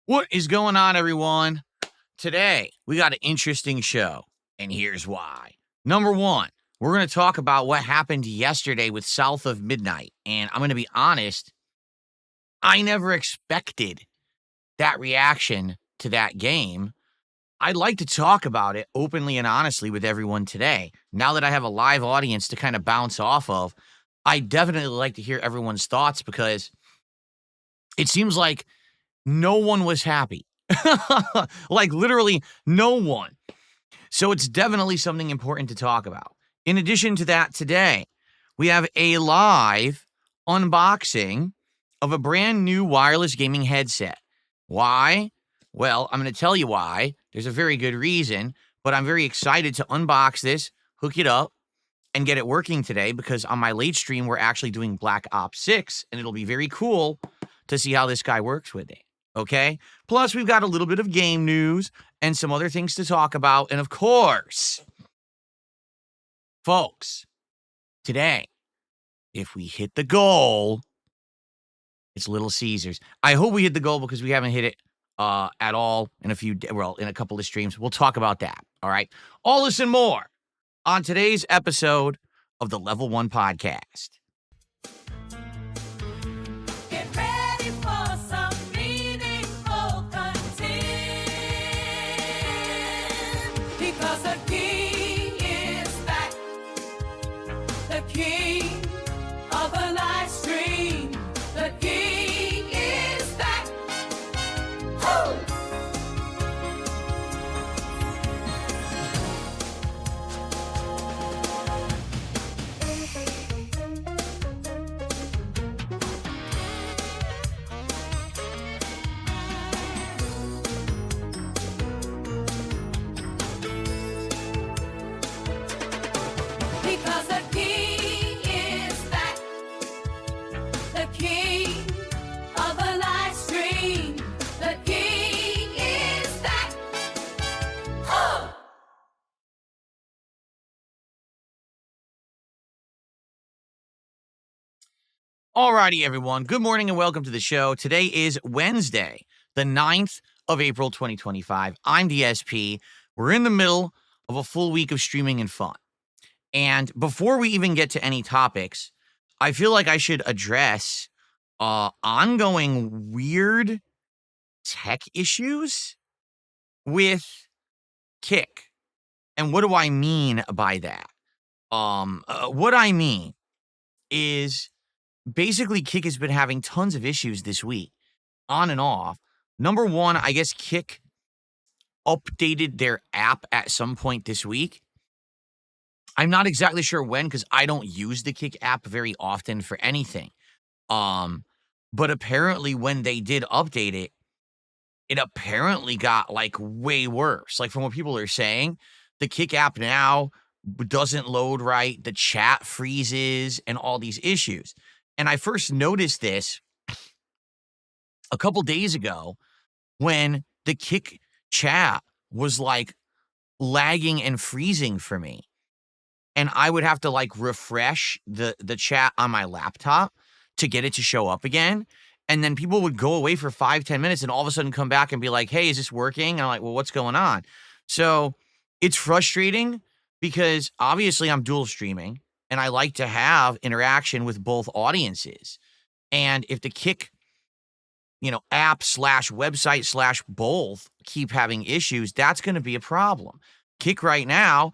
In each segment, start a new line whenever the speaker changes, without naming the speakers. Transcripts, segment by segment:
What is going on, everyone? Today, we got an interesting show, and here's why. Number one, we're going to talk about what happened yesterday with South of Midnight, and I'm going to be honest, I never expected that reaction to that game. I'd like to talk about it openly and honestly with everyone today. Now that I have a live audience to kind of bounce off of, I definitely like to hear everyone's thoughts because it seems like no one was happy. Like literally no one. So it's definitely something important to talk about. In addition to that, today we have a live unboxing of a brand new wireless gaming headset. Why? Well, I'm going to tell you why. There's a very good reason, but I'm very excited to unbox this, hook it up, and get it working today because on my late stream, we're actually doing Black Ops 6, and it'll be very cool to see how this guy works with it. Okay? Plus, we've got a little bit of game news and some other things to talk about. And of course, folks, today, if we hit the goal, it's Little Caesars. I hope we hit the goal because we haven't hit it at all in a couple of streams. We'll talk about that. All right? All this and more on today's episode of the Level 1 Podcast. Alrighty, everyone. Good morning and welcome to the show. Today is Wednesday, the 9th of April, 2025. I'm DSP. We're in the middle of a full week of streaming and fun. And before we even get to any topics, I feel like I should address ongoing weird tech issues with Kick. And what do I mean by that? What I mean is basically, Kick has been having tons of issues this week, on and off. Number one, I guess Kick updated their app at some point this week. I'm not exactly sure when because I don't use the Kick app very often for anything. But apparently when they did update it, it apparently got like way worse. Like from what people are saying, the Kick app now doesn't load right, the chat freezes, and all these issues. And I first noticed this a couple days ago when the Kick chat was like lagging and freezing for me. And I would have to like refresh the chat on my laptop to get it to show up again. And then people would go away for 5-10 minutes and all of a sudden come back and be like, hey, is this working? And I'm like, well, what's going on? So it's frustrating because obviously I'm dual streaming. And I like to have interaction with both audiences. And if the Kick, app / website / both keep having issues, that's going to be a problem. Kick right now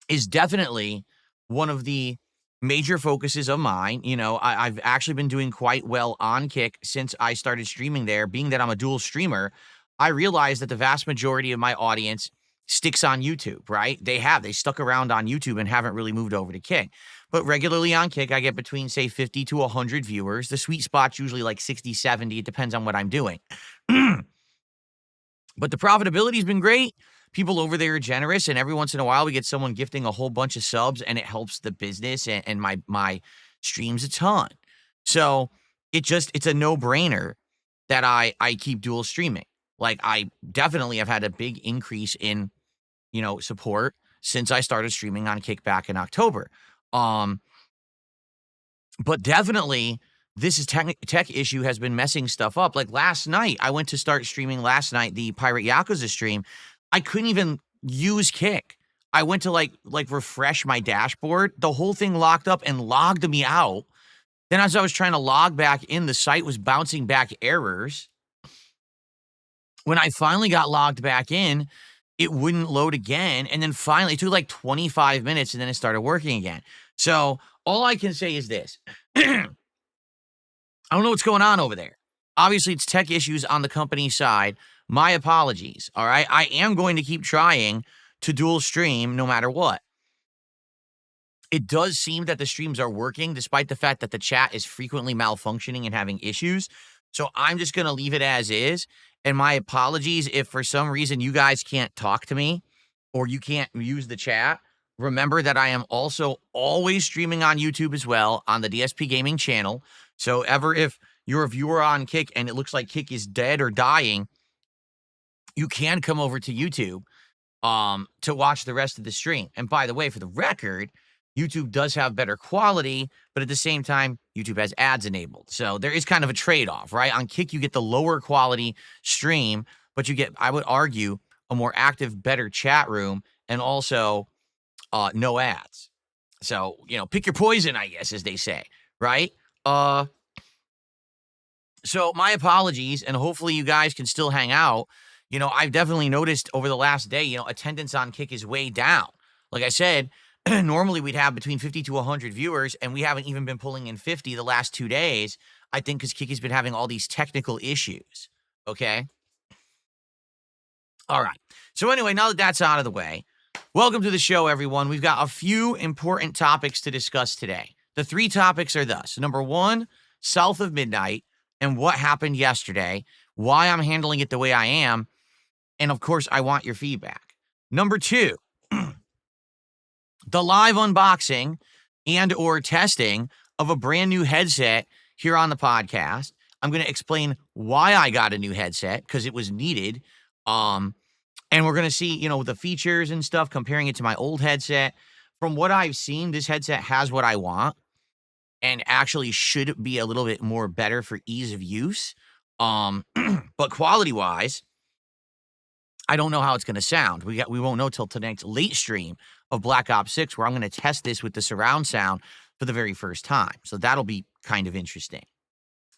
is definitely one of the major focuses of mine. I've actually been doing quite well on Kick since I started streaming there. Being that I'm a dual streamer, I realized that the vast majority of my audience sticks on YouTube, right? They stuck around on YouTube and haven't really moved over to Kick. But regularly on Kick, I get between, say, 50 to 100 viewers. The sweet spot's usually like 60, 70. It depends on what I'm doing. But the profitability's been great. People over there are generous, and every once in a while we get someone gifting a whole bunch of subs, and it helps the business and my streams a ton. So it's a no-brainer that I keep dual streaming. Like I definitely have had a big increase in support since I started streaming on Kick back in October. But definitely this is tech issue has been messing stuff up. Like last night, I went to start streaming last night, the Pirate Yakuza stream. I couldn't even use Kick. I went to like refresh my dashboard. The whole thing locked up and logged me out. Then as I was trying to log back in, the site was bouncing back errors. When I finally got logged back in, it wouldn't load again. And then finally, it took like 25 minutes and then it started working again. So all I can say is this. I don't know what's going on over there. Obviously, it's tech issues on the company side. My apologies, all right? I am going to keep trying to dual stream no matter what. It does seem that the streams are working despite the fact that the chat is frequently malfunctioning and having issues. So I'm just going to leave it as is. And my apologies if for some reason you guys can't talk to me or you can't use the chat. Remember that I am also always streaming on YouTube as well on the DSPGaming channel. So if you're a viewer on Kick and it looks like Kick is dead or dying, you can come over to YouTube to watch the rest of the stream. And by the way, for the record, YouTube does have better quality, but at the same time, YouTube has ads enabled. So there is kind of a trade-off, right? On Kick, you get the lower quality stream, but you get, I would argue, a more active, better chat room and also no ads. So, pick your poison, I guess, as they say, right? So my apologies, and hopefully you guys can still hang out. I've definitely noticed over the last day, attendance on Kick is way down. Like I said, normally we'd have between 50 to 100 viewers, and we haven't even been pulling in 50 the last 2 days, I think because Kick has been having all these technical issues, okay? All right. So anyway, now that that's out of the way, welcome to the show, everyone. We've got a few important topics to discuss today. The 3 topics are thus. Number 1, south of midnight, and what happened yesterday, why I'm handling it the way I am, and of course, I want your feedback. Number 2, the live unboxing and or testing of a brand new headset here on the podcast. I'm going to explain why I got a new headset, because it was needed. And we're going to see, the features and stuff, comparing it to my old headset. From what I've seen, this headset has what I want and actually should be a little bit more better for ease of use. But quality-wise, I don't know how it's going to sound. We won't know till tonight's late stream of Black Ops 6, where I'm going to test this with the surround sound for the very first time. So that'll be kind of interesting.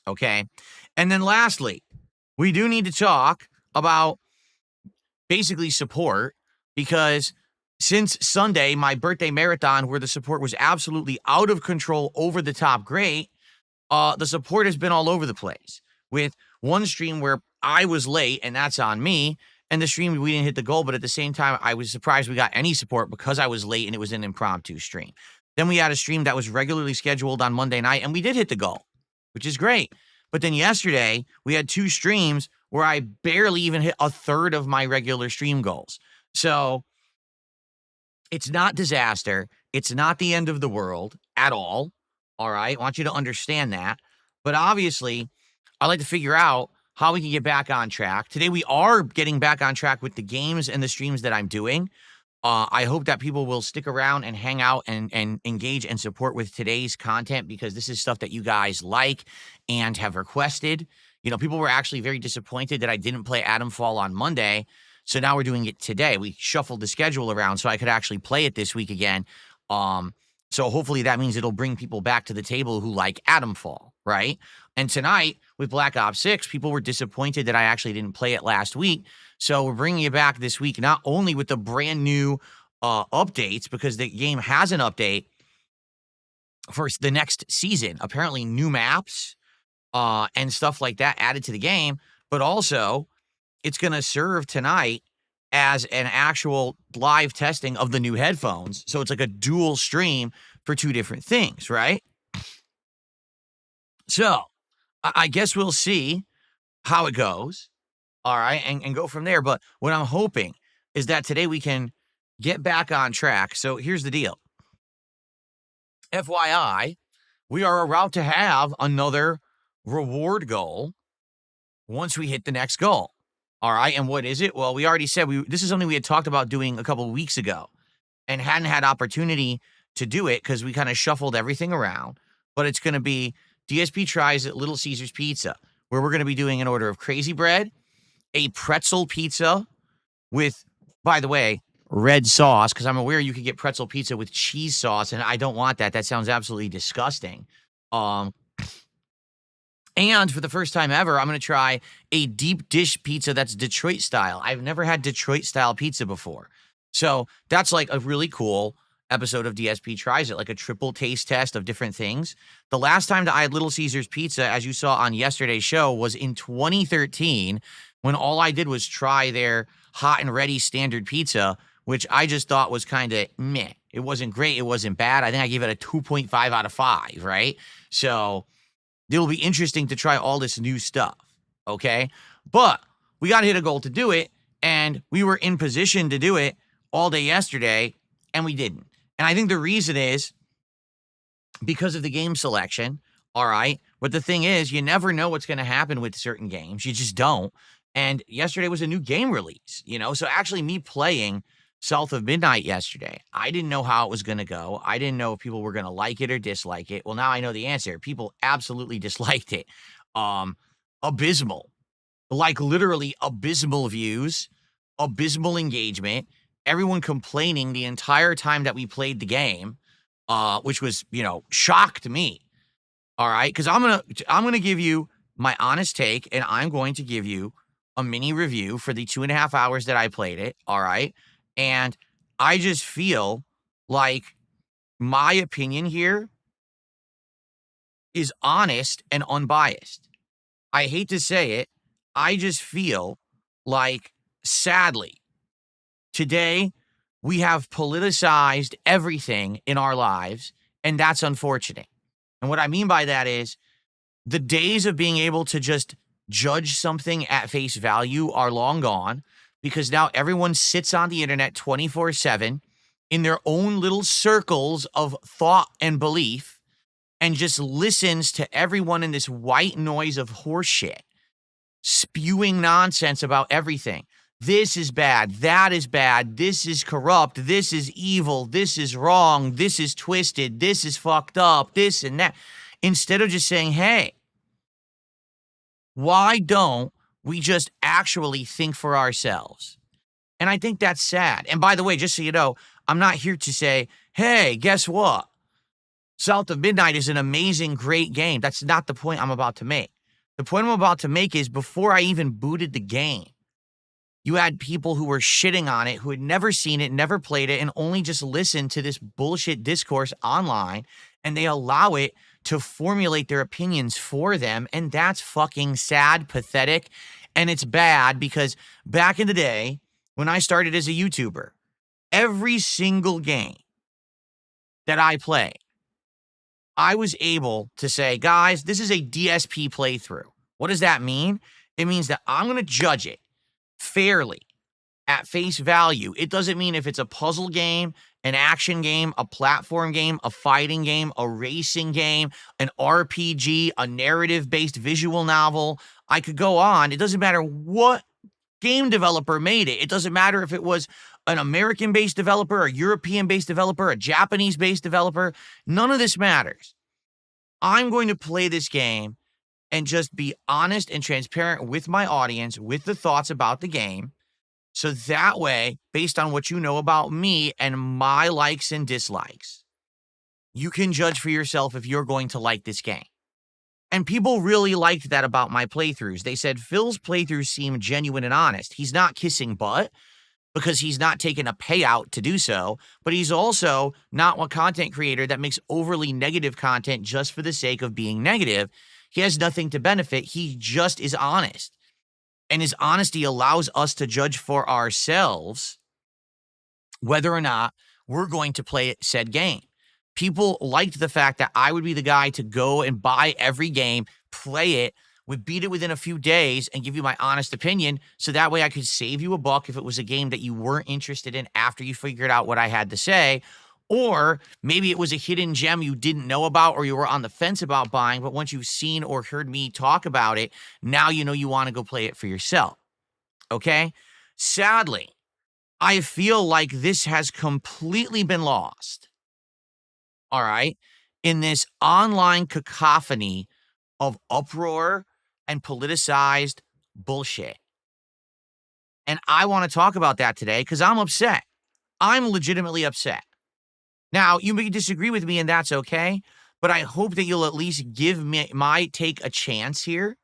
Okay? And then lastly, we do need to talk about basically support, because since Sunday, my birthday marathon, where the support was absolutely out of control, over the top great, the support has been all over the place. With one stream where I was late, and that's on me, and the stream we didn't hit the goal, but at the same time, I was surprised we got any support because I was late and it was an impromptu stream. Then we had a stream that was regularly scheduled on Monday night, and we did hit the goal, which is great. But then yesterday, we had 2 streams where I barely even hit a third of my regular stream goals. So it's not disaster. It's not the end of the world at all. All right. I want you to understand that. But obviously, I like to figure out how we can get back on track. Today, we are getting back on track with the games and the streams that I'm doing. I hope that people will stick around and hang out and engage and support with today's content, because this is stuff that you guys like and have requested. People were actually very disappointed that I didn't play Atomfall on Monday. So now we're doing it today. We shuffled the schedule around so I could actually play it this week again. So hopefully that means it'll bring people back to the table who like Atomfall, right? And tonight with Black Ops 6, people were disappointed that I actually didn't play it last week. So we're bringing it back this week, not only with the brand new updates, because the game has an update for the next season, apparently new maps and stuff like that added to the game, but also it's going to serve tonight as an actual live testing of the new headphones. So it's like a dual stream for 2 different things, right? So I guess we'll see how it goes. All right. And go from there. But what I'm hoping is that today we can get back on track. So here's the deal. FYI, we are about to have another reward goal once we hit the next goal. All right. And what is it? Well, we already said this is something we had talked about doing a couple of weeks ago and hadn't had opportunity to do it because we kind of shuffled everything around. But it's going to be DSP tries at Little Caesars Pizza, where we're going to be doing an order of crazy bread, a pretzel pizza with, by the way, red sauce, because I'm aware you could get pretzel pizza with cheese sauce, and I don't want that. That sounds absolutely disgusting. And for the first time ever, I'm going to try a deep dish pizza that's Detroit style. I've never had Detroit style pizza before. So that's like a really cool episode of DSP Tries It, like a triple taste test of different things. The last time that I had Little Caesars Pizza, as you saw on yesterday's show, was in 2013, when all I did was try their hot and ready standard pizza, which I just thought was kind of meh. It wasn't great. It wasn't bad. I think I gave it a 2.5 out of 5, right? So it'll be interesting to try all this new stuff, okay? But we got to hit a goal to do it, and we were in position to do it all day yesterday, and we didn't. And I think the reason is because of the game selection, all right? But the thing is, you never know what's going to happen with certain games. You just don't. And yesterday was a new game release, So actually me playing South of Midnight yesterday, I didn't know how it was going to go. I didn't know if people were going to like it or dislike it. Well, now I know the answer. People absolutely disliked it. Abysmal. Like literally abysmal views, abysmal engagement, everyone complaining the entire time that we played the game, which was, shocked me. All right, because I'm gonna give you my honest take, and I'm going to give you a mini review for the 2.5 hours that I played it. All right, and I just feel like my opinion here is honest and unbiased. I hate to say it. I just feel like, sadly, today we have politicized everything in our lives, and that's unfortunate. And what I mean by that is the days of being able to just judge something at face value are long gone, because now everyone sits on the internet 24/7 in their own little circles of thought and belief and just listens to everyone in this white noise of horseshit, spewing nonsense about everything. This is bad. That is bad. This is corrupt. This is evil. This is wrong. This is twisted. This is fucked up. This and that. Instead of just saying, hey, why don't we just actually think for ourselves? And I think that's sad. And by the way, just so you know, I'm not here to say, hey, guess what? South of Midnight is an amazing, great game. That's not the point I'm about to make. The point I'm about to make is before I even booted the game, you had people who were shitting on it, who had never seen it, never played it, and only just listened to this bullshit discourse online, and they allow it to formulate their opinions for them, and that's fucking sad, pathetic, and it's bad because back in the day, when I started as a YouTuber, every single game that I played, I was able to say, guys, this is a DSP playthrough. What does that mean? It means that I'm going to judge it fairly at face value. It doesn't mean if it's a puzzle game, an action game, a platform game, a fighting game, a racing game, an RPG, a narrative-based visual novel. I could go on. It doesn't matter what game developer made it. It doesn't matter if it was an American-based developer, a European-based developer, a Japanese-based developer. None of this matters. I'm going to play this game and just be honest and transparent with my audience, with the thoughts about the game. So that way, based on what you know about me and my likes and dislikes, you can judge for yourself if you're going to like this game. And people really liked that about my playthroughs. They said Phil's playthroughs seem genuine and honest. He's not kissing butt because he's not taking a payout to do so, but he's also not a content creator that makes overly negative content just for the sake of being negative. He has nothing to benefit. He just is honest. And his honesty allows us to judge for ourselves whether or not we're going to play said game. People liked the fact that I would be the guy to go and buy every game, play it, would beat it within a few days, and give you my honest opinion, so that way I could save you a buck if it was a game that you weren't interested in after you figured out what I had to say. Or maybe it was a hidden gem you didn't know about or you were on the fence about buying, but once you've seen or heard me talk about it, now you know you want to go play it for yourself. Okay? Sadly, I feel like this has completely been lost. All right? In this online cacophony of uproar and politicized bullshit. And I want to talk about that today because I'm upset. I'm legitimately upset. Now, you may disagree with me, and that's okay, but I hope that you'll at least give me my take a chance here.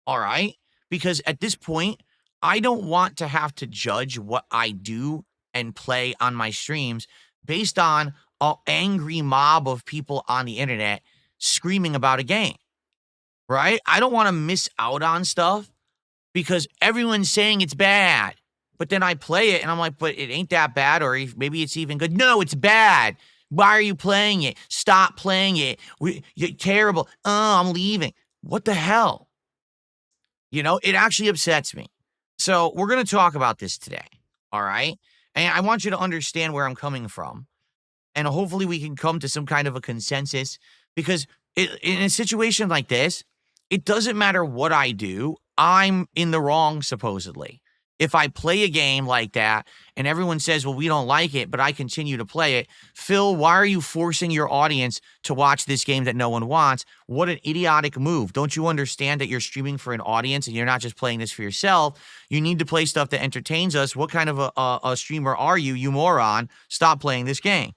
All right? Because at this point, I don't want to have to judge what I do and play on my streams based on an angry mob of people on the internet screaming about a game, right? I don't want to miss out on stuff because everyone's saying it's bad. But then I play it and I'm like, but it ain't that bad, or maybe it's even good. No, it's bad. Why are you playing it? Stop playing it. You're terrible. Oh, I'm leaving. What the hell? You know, it actually upsets me. So we're going to talk about this today. All right. And I want you to understand where I'm coming from. And hopefully we can come to some kind of a consensus because in a situation like this, it doesn't matter what I do. I'm in the wrong, supposedly. If I play a game like that and everyone says, well, we don't like it, but I continue to play it, Phil, why are you forcing your audience to watch this game that no one wants? What an idiotic move. Don't you understand that you're streaming for an audience and you're not just playing this for yourself? You need to play stuff that entertains us. What kind of a streamer are you, you moron? Stop playing this game.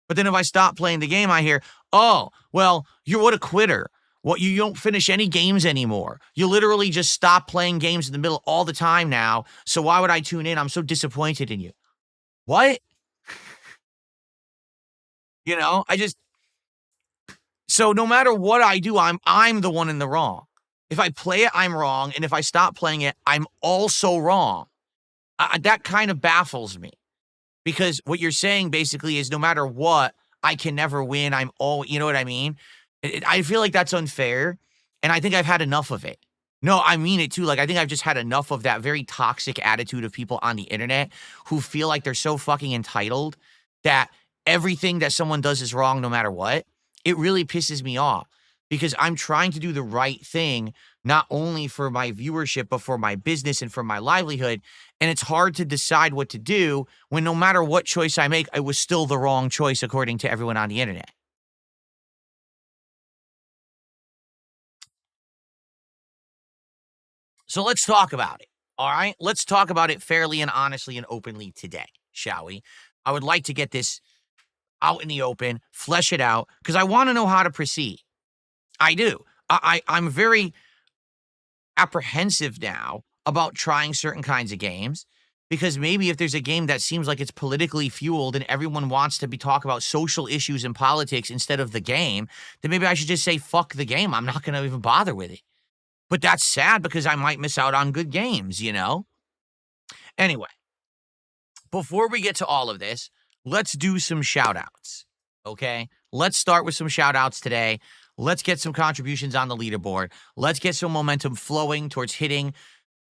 But then if I stop playing the game, I hear, oh, well, you're what a quitter. What, you don't finish any games anymore. You literally just stop playing games in the middle all the time now. So why would I tune in? I'm so disappointed in you. What? You know, so no matter what I do, I'm the one in the wrong. If I play it, I'm wrong. And if I stop playing it, I'm also wrong. That kind of baffles me. Because what you're saying basically is no matter what, I can never win. You know what I mean? I feel like that's unfair. And I think I've had enough of it. No, I mean it too. Like, I think I've just had enough of that very toxic attitude of people on the internet who feel like they're so fucking entitled that everything that someone does is wrong no matter what. It really pisses me off because I'm trying to do the right thing, not only for my viewership, but for my business and for my livelihood. And it's hard to decide what to do when no matter what choice I make, it was still the wrong choice according to everyone on the internet. So let's talk about it. All right. Let's talk about it fairly and honestly and openly today, shall we? I would like to get this out in the open, flesh it out, because I want to know how to proceed. I do. I'm very apprehensive now about trying certain kinds of games because maybe if there's a game that seems like it's politically fueled and everyone wants to be talk about social issues and politics instead of the game, then maybe I should just say fuck the game. I'm not going to even bother with it. But that's sad because I might miss out on good games, you know? Anyway, before we get to all of this, let's do some shout outs. Okay? Let's start with some shout outs today. Let's get some contributions on the leaderboard. Let's get some momentum flowing towards hitting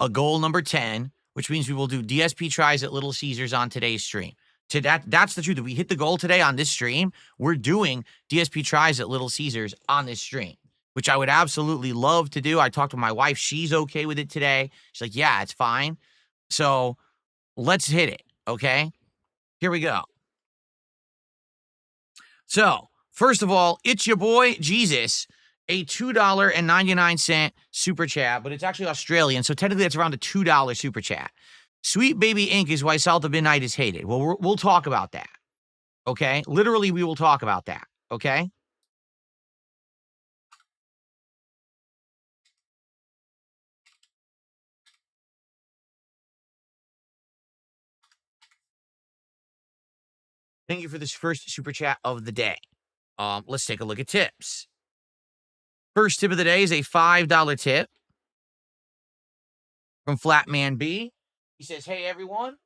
a goal number 10, which means we will do DSP tries at Little Caesars on today's stream. That's the truth. If we hit the goal today on this stream, we're doing DSP tries at Little Caesars on this stream, which I would absolutely love to do. I talked to my wife. She's okay with it today. She's like, yeah, it's fine. So let's hit it. Okay. Here we go. So, first of all, it's your boy, Jesus, a $2.99 super chat, but it's actually Australian, so technically it's around a $2 super chat. Sweet Baby Ink is why Salt of Midnight is hated. Well, we'll talk about that, okay? Literally, we will talk about that, okay? Thank you for this first super chat of the day. Let's take a look at tips. First tip of the day is a $5 tip from Flatman B. He says, hey, everyone,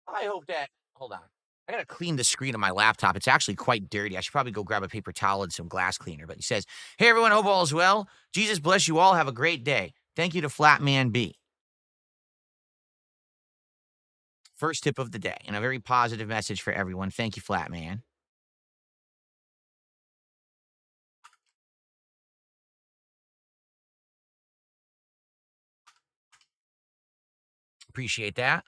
I hope that, hold on. I gotta clean the screen of my laptop. It's actually quite dirty. I should probably go grab a paper towel and some glass cleaner. But he says, hey, everyone, hope all is well. Jesus bless you all. Have a great day. Thank you to Flatman B. First tip of the day and a very positive message for everyone. Thank you, Flatman. Appreciate that.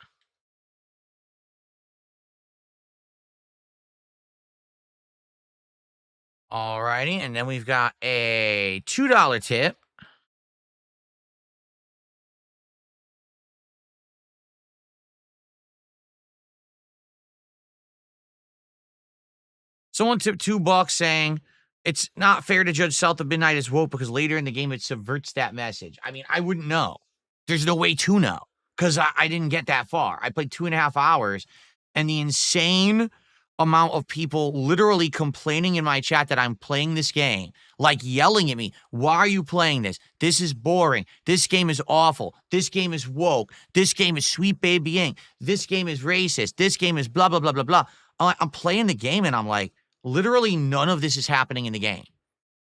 Alrighty, and then we've got a $2 tip. Someone tipped $2 saying it's not fair to judge South of Midnight as woke because later in the game it subverts that message. I mean, I wouldn't know. There's no way to know because I didn't get that far. I played 2.5 hours, and the insane amount of people literally complaining in my chat that I'm playing this game, like yelling at me, why are you playing this? This is boring. This game is awful. This game is woke. This game is Sweet Baby Inc. This game is racist. This game is blah, blah, blah, blah, blah. I'm playing the game and I'm like, literally none of this is happening in the game.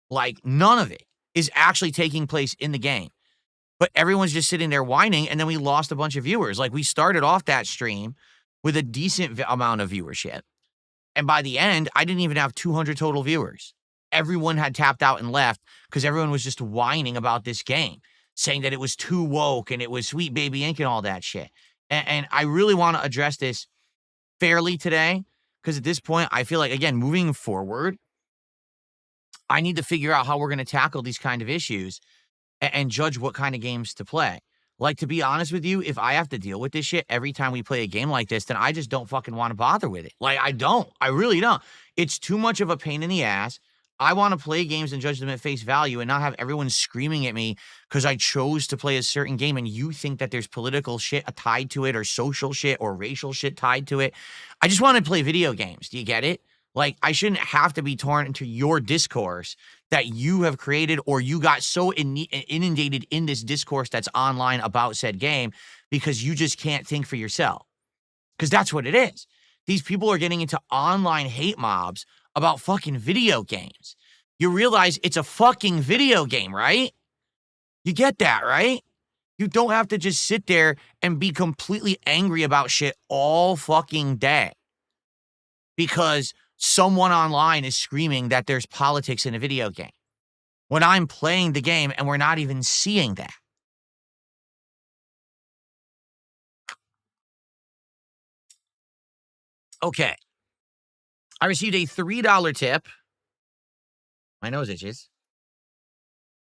Like, none of it is actually taking place in the game. But everyone's just sitting there whining, and then we lost a bunch of viewers. Like, we started off that stream with a decent amount of viewership. And by the end, I didn't even have 200 total viewers. Everyone had tapped out and left because everyone was just whining about this game, saying that it was too woke and it was Sweet Baby Inc. and all that shit. And I really want to address this fairly today because at this point, I feel like, again, moving forward, I need to figure out how we're going to tackle these kind of issues and judge what kind of games to play. Like, to be honest with you, if I have to deal with this shit every time we play a game like this, then I just don't fucking want to bother with it. Like, I don't. I really don't. It's too much of a pain in the ass. I want to play games and judge them at face value and not have everyone screaming at me because I chose to play a certain game and you think that there's political shit tied to it or social shit or racial shit tied to it. I just want to play video games. Do you get it? Like, I shouldn't have to be torn into your discourse that you have created, or you got so inundated in this discourse that's online about said game because you just can't think for yourself. Because that's what it is. These people are getting into online hate mobs about fucking video games. You realize it's a fucking video game, right? You get that, right? You don't have to just sit there and be completely angry about shit all fucking day because someone online is screaming that there's politics in a video game when I'm playing the game and we're not even seeing that. Okay. I received a $3 tip. My nose itches.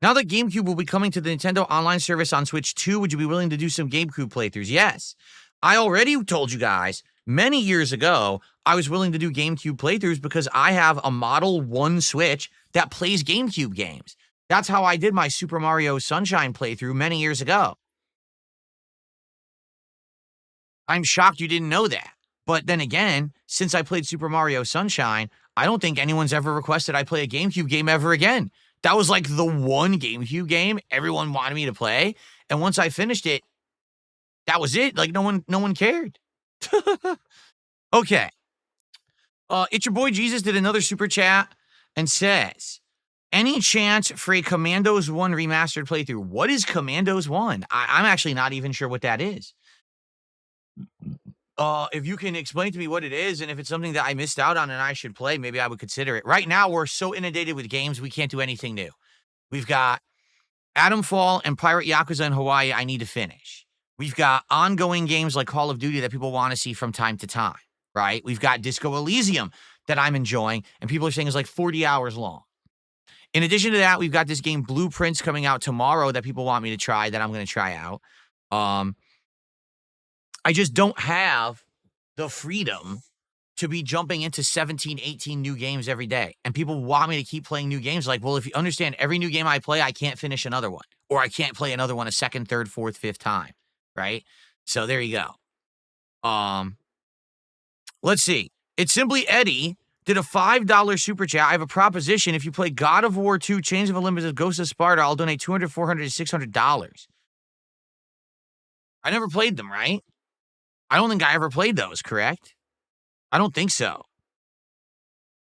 Now that GameCube will be coming to the Nintendo Online service on Switch 2, would you be willing to do some GameCube playthroughs? Yes. I already told you guys many years ago I was willing to do GameCube playthroughs because I have a Model 1 Switch that plays GameCube games. That's how I did my Super Mario Sunshine playthrough many years ago. I'm shocked you didn't know that. But then again, since I played Super Mario Sunshine, I don't think anyone's ever requested I play a GameCube game ever again. That was like the one GameCube game everyone wanted me to play. And once I finished it, that was it. Like, no one cared. Okay. It's your boy Jesus did another super chat and says, any chance for a Commandos 1 remastered playthrough? What is Commandos 1? I'm actually not even sure what that is. If you can explain to me what it is and if it's something that I missed out on and I should play, maybe I would consider it. Right now, we're so inundated with games, we can't do anything new. We've got Atom Fall and Pirate Yakuza in Hawaii I need to finish. We've got ongoing games like Call of Duty that people want to see from time to time, right? We've got Disco Elysium that I'm enjoying, and people are saying is like 40 hours long. In addition to that, we've got this game Blueprints coming out tomorrow that people want me to try that I'm going to try out. I just don't have the freedom to be jumping into 17, 18 new games every day. And people want me to keep playing new games. Like, well, if you understand every new game I play, I can't finish another one. Or I can't play another one a second, third, fourth, fifth time. Right? So there you go. Let's see. It's Simply Eddie did a $5 super chat. I have a proposition. If you play God of War 2, Chains of Olympus, Ghost of Sparta, I'll donate $200, $400, $600. I never played them, right? I don't think I ever played those, correct? I don't think so.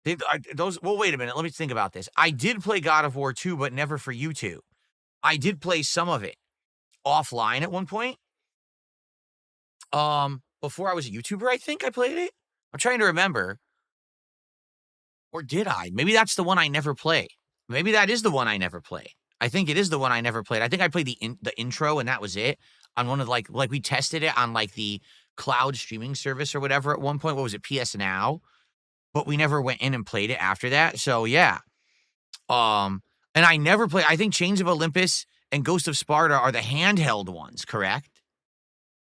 Well, wait a minute. Let me think about this. I did play God of War 2, but never for YouTube. I did play some of it offline at one point. Before I was a YouTuber, I think I played it. I'm trying to remember. Or did I? Maybe that's the one I never played. Maybe that is the one I never played. I think it is the one I never played. I think I played the intro and that was it. On one of like we tested it on like the cloud streaming service or whatever at one point. What was it? PS Now. but we never went in and played it after that. So yeah. And I never played. I think Chains of Olympus and Ghost of Sparta are the handheld ones, correct?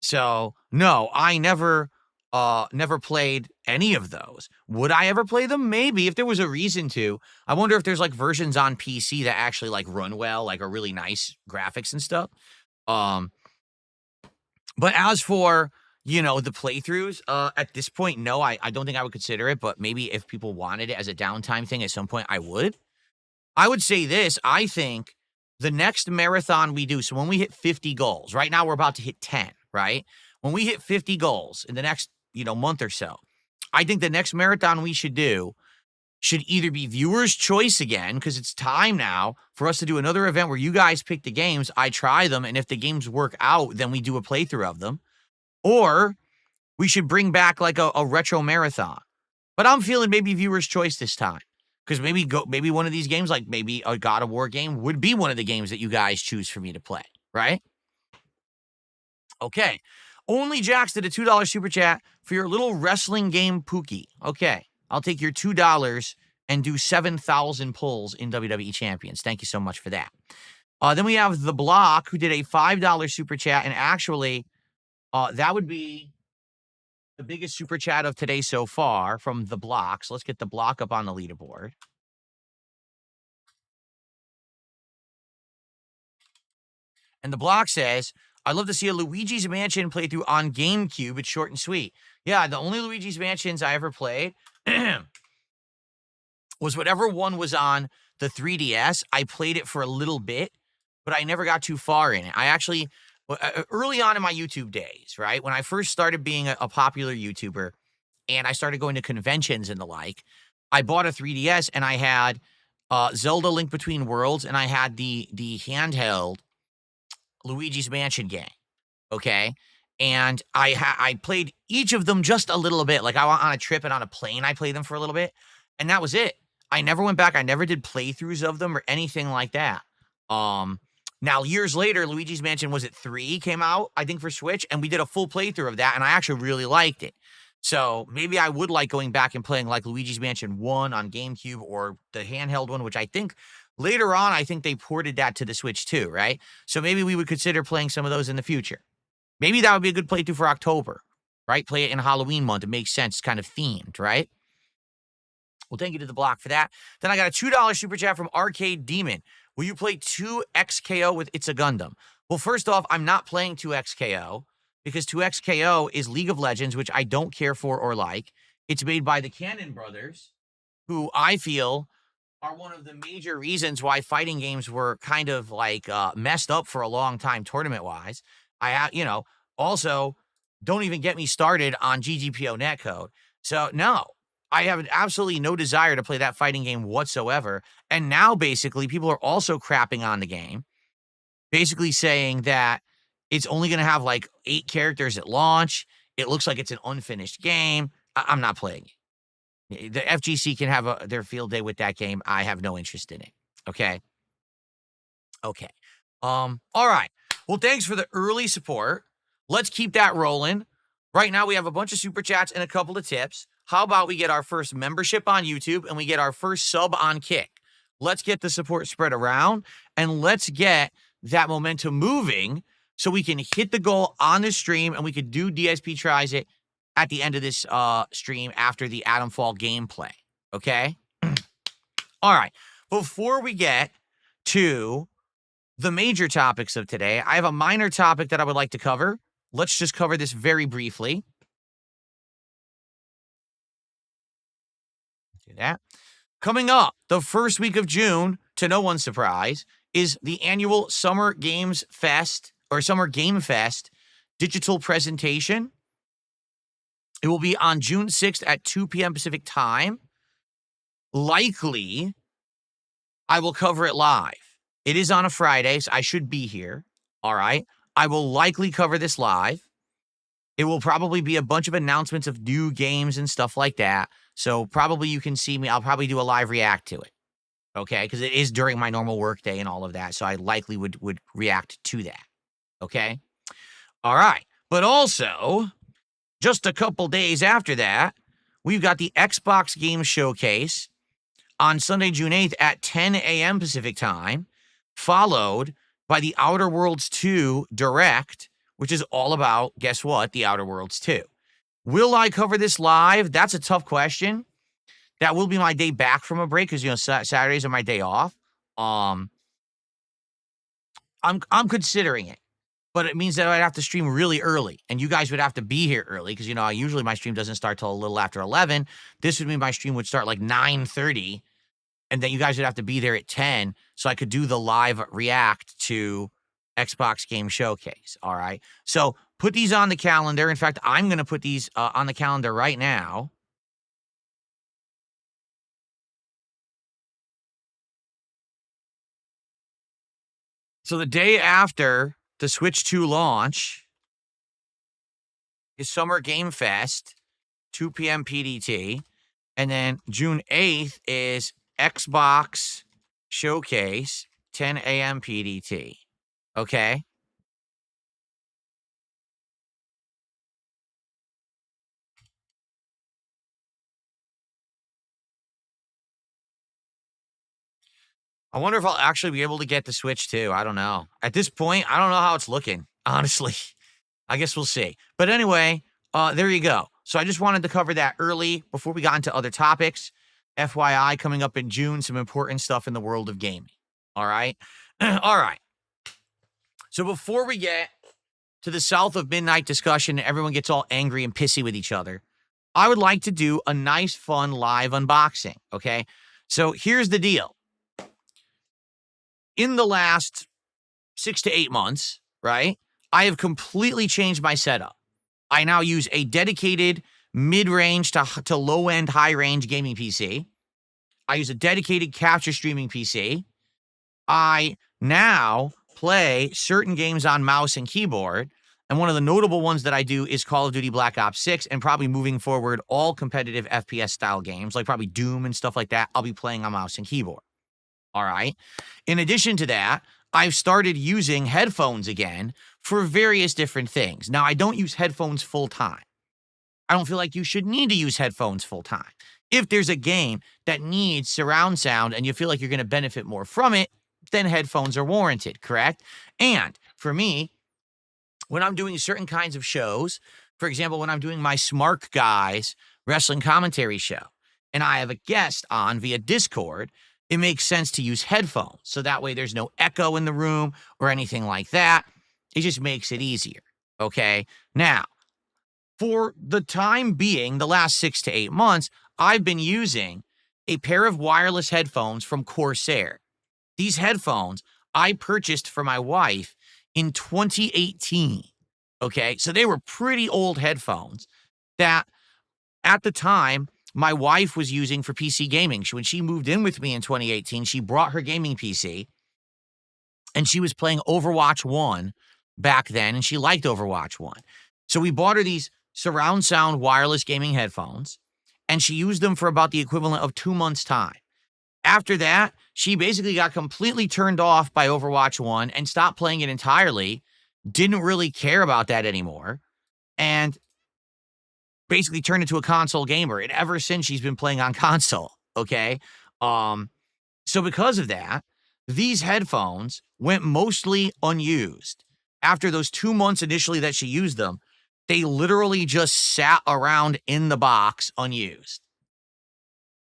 So no, I never played any of those. Would I ever play them? Maybe if there was a reason to. I wonder if there's like versions on PC that actually like run well, like are really nice graphics and stuff. Um, but as for the playthroughs, at this point, no, I don't think I would consider it. But maybe if people wanted it as a downtime thing at some point, I would. I would say this. I think the next marathon we do, so when we hit 50 goals, right now we're about to hit 10, right? When we hit 50 goals in the next, month or so, I think the next marathon we should do should either be viewers' choice again, because it's time now for us to do another event where you guys pick the games, I try them, and if the games work out, then we do a playthrough of them. Or we should bring back like a retro marathon. But I'm feeling maybe viewers' choice this time. Because maybe one of these games, like maybe a God of War game, would be one of the games that you guys choose for me to play, right? Okay. Only Jax did a $2 super chat for your little wrestling game Pookie. Okay. I'll take your $2 and do 7,000 pulls in WWE Champions. Thank you so much for that. Then we have The Block, who did a $5 super chat. And actually, that would be the biggest super chat of today so far from The Block. So let's get The Block up on the leaderboard. And The Block says, I'd love to see a Luigi's Mansion playthrough on GameCube. It's short and sweet. Yeah, the only Luigi's Mansions I ever played was whatever one was on the 3DS. I played it for a little bit, but I never got too far in it. I actually, early on in my YouTube days, right, when I first started being a popular YouTuber and I started going to conventions and the like, I bought a 3DS and I had Zelda Link Between Worlds and I had the handheld Luigi's Mansion game, okay? And I played each of them just a little bit. Like I went on a trip and on a plane, I played them for a little bit, and that was it. I never went back. I never did playthroughs of them or anything like that. Now years later, Luigi's Mansion was it 3 came out, I think for Switch, and we did a full playthrough of that, and I actually really liked it. So maybe I would like going back and playing like Luigi's Mansion 1 on GameCube or the handheld one, which I think later on, I think they ported that to the Switch too, right? So maybe we would consider playing some of those in the future. Maybe that would be a good playthrough for October, right? Play it in Halloween month. It makes sense. It's kind of themed, right? Well, thank you to The Block for that. Then I got a $2 super chat from Arcade Demon. Will you play 2XKO with It's a Gundam? Well, first off, I'm not playing 2XKO because 2XKO is League of Legends, which I don't care for or like. It's made by the Cannon brothers, who I feel are one of the major reasons why fighting games were kind of like messed up for a long time tournament-wise. Also, don't even get me started on GGPO netcode. So, no, I have absolutely no desire to play that fighting game whatsoever. And now, basically, people are also crapping on the game, basically saying that it's only going to have like 8 characters at launch. It looks like it's an unfinished game. I'm not playing it. The FGC can have their field day with that game. I have no interest in it. Okay. All right. Well, thanks for the early support. Let's keep that rolling. Right now, we have a bunch of super chats and a couple of tips. How about we get our first membership on YouTube and we get our first sub on Kick? Let's get the support spread around and let's get that momentum moving so we can hit the goal on the stream and we could do DSP Tries It at the end of this stream after the Atom Fall gameplay, okay? All right. Before we get to the major topics of today, I have a minor topic that I would like to cover. Let's just cover this very briefly. Do that. Coming up the first week of June, to no one's surprise, is the annual Summer Games Fest or Summer Game Fest digital presentation. It will be on June 6th at 2 p.m. Pacific time. Likely, I will cover it live. It is on a Friday, so I should be here. All right. I will likely cover this live. It will probably be a bunch of announcements of new games and stuff like that. So probably you can see me. I'll probably do a live react to it. Okay. Because it is during my normal work day and all of that. So I likely would react to that. Okay. All right. But also, just a couple days after that, we've got the Xbox Game Showcase on Sunday, June 8th at 10 a.m. Pacific time, followed by the Outer Worlds 2 Direct, which is all about, guess what, the Outer Worlds 2. Will I cover this live? That's a tough question. That will be my day back from a break because, Saturdays are my day off. I'm considering it, but it means that I'd have to stream really early, and you guys would have to be here early because, usually my stream doesn't start till a little after 11. This would mean my stream would start like 9:30, and then you guys would have to be there at 10 so I could do the live react to Xbox Game Showcase, all right? So put these on the calendar. In fact, I'm going to put these on the calendar right now. So the day after the Switch 2 launch is Summer Game Fest, 2 p.m. PDT. And then June 8th is Xbox Showcase, 10 a.m. PDT. Okay? I wonder if I'll actually be able to get the Switch 2. I don't know. At this point, I don't know how it's looking, honestly. I guess we'll see. But anyway, there you go. So I just wanted to cover that early before we got into other topics. FYI, coming up in June, some important stuff in the world of gaming. All right? All right. So before we get to the south of midnight discussion, everyone gets all angry and pissy with each other, I would like to do a nice, fun live unboxing, okay? So here's the deal. In the last 6 to 8 months, right, I have completely changed my setup. I now use a dedicated mid-range to low-end, high-range gaming PC. I use a dedicated capture streaming PC. I now play certain games on mouse and keyboard. And one of the notable ones that I do is Call of Duty Black Ops 6, and probably moving forward, all competitive FPS-style games, like probably Doom and stuff like that, I'll be playing on mouse and keyboard. All right? In addition to that, I've started using headphones again for various different things. Now, I don't use headphones full-time. I don't feel like you should need to use headphones full-time. If there's a game that needs surround sound and you feel like you're going to benefit more from it, then headphones are warranted, correct? And for me, when I'm doing certain kinds of shows, for example, when I'm doing my Smart Guys wrestling commentary show, and I have a guest on via Discord, it makes sense to use headphones. So that way there's no echo in the room or anything like that. It just makes it easier, okay? Now, for the time being, the last 6 to 8 months, I've been using a pair of wireless headphones from Corsair. These headphones I purchased for my wife in 2018, okay? So they were pretty old headphones that at the time my wife was using for PC gaming. When she moved in with me in 2018, she brought her gaming PC and she was playing Overwatch 1 back then, and she liked Overwatch 1. So we bought her these surround sound wireless gaming headphones, and she used them for about the equivalent of 2 months' time. After that, she basically got completely turned off by Overwatch 1 and stopped playing it entirely, didn't really care about that anymore, and basically turned into a console gamer. And ever since, she's been playing on console, okay? So because of that, these headphones went mostly unused. After those 2 months initially that she used them, they literally just sat around in the box unused.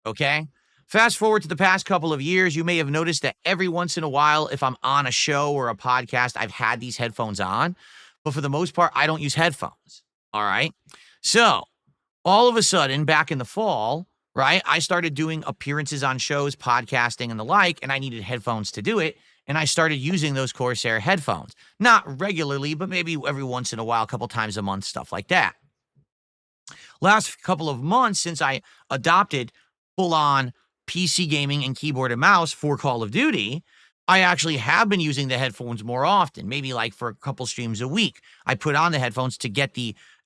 Okay? Fast forward to the past couple of years, you may have noticed that every once in a while, if I'm on a show or a podcast, I've had these headphones on. But for the most part, I don't use headphones. All right? So all of a sudden, back in the fall, right, I started doing appearances on shows, podcasting, and the like, and I needed headphones to do it. And I started using those Corsair headphones. Not regularly, but maybe every once in a while, a couple times a month, stuff like that. Last couple of months since I adopted full-on PC gaming and keyboard and mouse for Call of Duty, I actually have been using the headphones more often, maybe like for a couple streams a week. I put on the headphones to get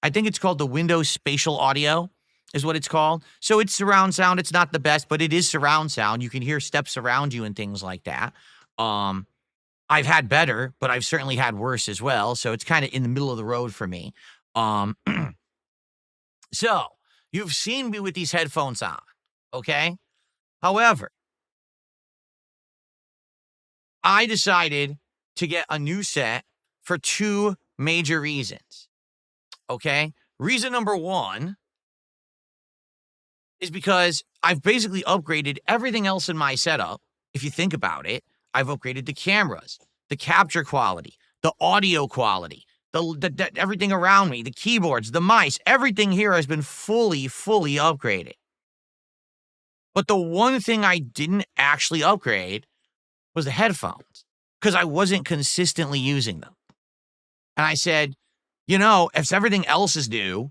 I think it's called the Windows Spatial Audio is what it's called. So it's surround sound. It's not the best, but it is surround sound. You can hear steps around you and things like that. I've had better, but I've certainly had worse as well. So it's kind of in the middle of the road for me. So You've seen me with these headphones on, okay? However, I decided to get a new set for two major reasons, okay? Reason number one is because I've basically upgraded everything else in my setup. If you think about it, I've upgraded the cameras, the capture quality, the audio quality, the everything around me, the keyboards, the mice, everything here has been fully upgraded. But the one thing I didn't actually upgrade was the headphones because I wasn't consistently using them. And I said, if everything else is new,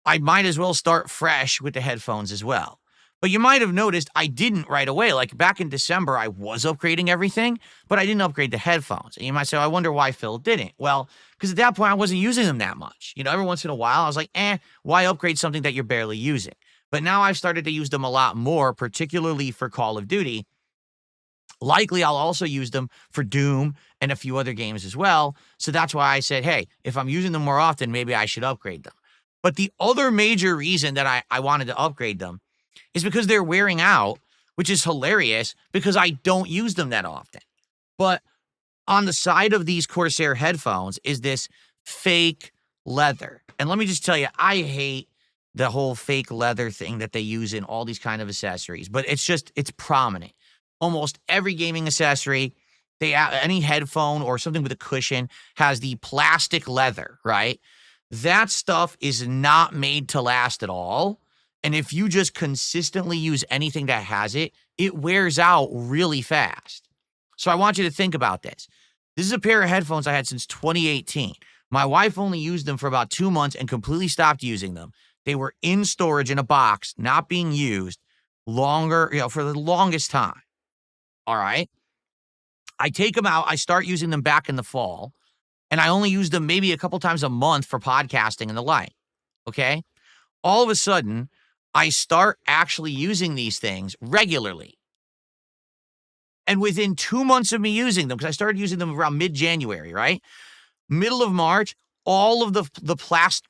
I might as well start fresh with the headphones as well. But you might have noticed I didn't right away. Like back in December, I was upgrading everything, but I didn't upgrade the headphones. And you might say, I wonder why Phil didn't. Well, because at that point, I wasn't using them that much. Every once in a while, I was like, why upgrade something that you're barely using? But now I've started to use them a lot more, particularly for Call of Duty. Likely, I'll also use them for Doom and a few other games as well. So that's why I said, hey, if I'm using them more often, maybe I should upgrade them. But the other major reason that I wanted to upgrade them is because they're wearing out, which is hilarious because I don't use them that often. But on the side of these Corsair headphones is this fake leather. And let me just tell you, I hate the whole fake leather thing that they use in all these kind of accessories, but it's prominent. Almost every gaming accessory, any headphone or something with a cushion has the plastic leather, right? That stuff is not made to last at all. And if you just consistently use anything that has it, it wears out really fast. So I want you to think about this. This is a pair of headphones I had since 2018. My wife only used them for about 2 months and completely stopped using them. They were in storage in a box, not being used for the longest time. All right. I take them out. I start using them back in the fall, and I only use them maybe a couple times a month for podcasting and the like. Okay. All of a sudden, I start actually using these things regularly. And within 2 months of me using them, because I started using them around mid-January, right? Middle of March, all of the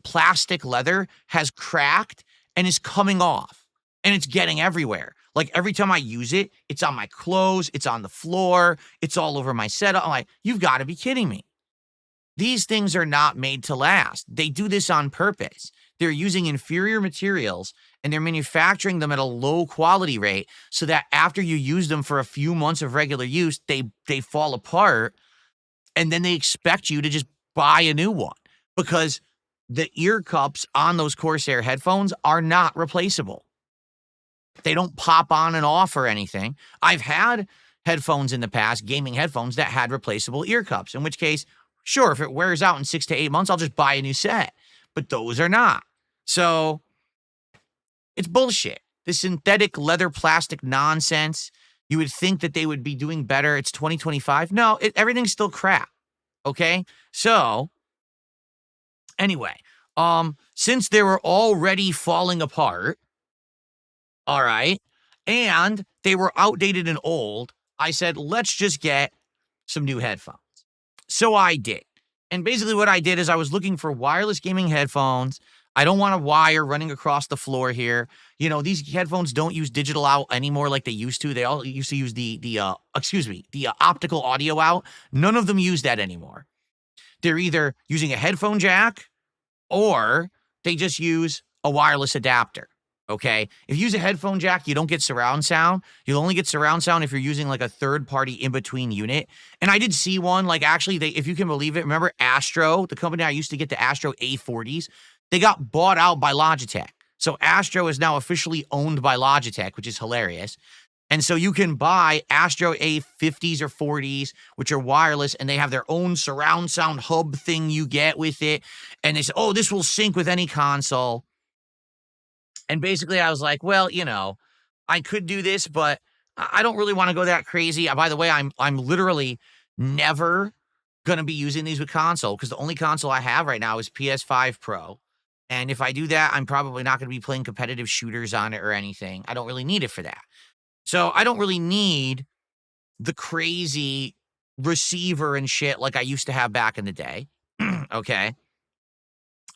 plastic leather has cracked and is coming off, and it's getting everywhere. Like every time I use it, it's on my clothes, it's on the floor, it's all over my setup. I'm like, you've got to be kidding me. These things are not made to last. They do this on purpose. They're using inferior materials and they're manufacturing them at a low quality rate so that after you use them for a few months of regular use, they fall apart, and then they expect you to just buy a new one because the ear cups on those Corsair headphones are not replaceable. They don't pop on and off or anything. I've had headphones in the past, gaming headphones, that had replaceable ear cups, in which case, sure, if it wears out in 6 to 8 months, I'll just buy a new set. But those are not. So it's bullshit. This synthetic leather plastic nonsense. You would think that they would be doing better. It's 2025. No, everything's still crap. Okay? So anyway, since they were already falling apart, all right, and they were outdated and old, I said, let's just get some new headphones. So I did. And basically what I did is I was looking for wireless gaming headphones. I don't want a wire running across the floor here. These headphones don't use digital out anymore like they used to. They all used to use the optical audio out. None of them use that anymore. They're either using a headphone jack or they just use a wireless adapter. Okay. If you use a headphone jack, you don't get surround sound. You'll only get surround sound if you're using like a third party in between unit. And I did see one, like actually if you can believe it, remember Astro, the company I used to get the Astro A40s, they got bought out by Logitech. So Astro is now officially owned by Logitech, which is hilarious. And so you can buy Astro A50s or 40s, which are wireless, and they have their own surround sound hub thing you get with it. And they say, oh, this will sync with any console. And basically I was like, well, I could do this, but I don't really want to go that crazy. By the way, I'm literally never going to be using these with console because the only console I have right now is PS5 Pro. And if I do that, I'm probably not going to be playing competitive shooters on it or anything. I don't really need it for that. So I don't really need the crazy receiver and shit like I used to have back in the day. Okay.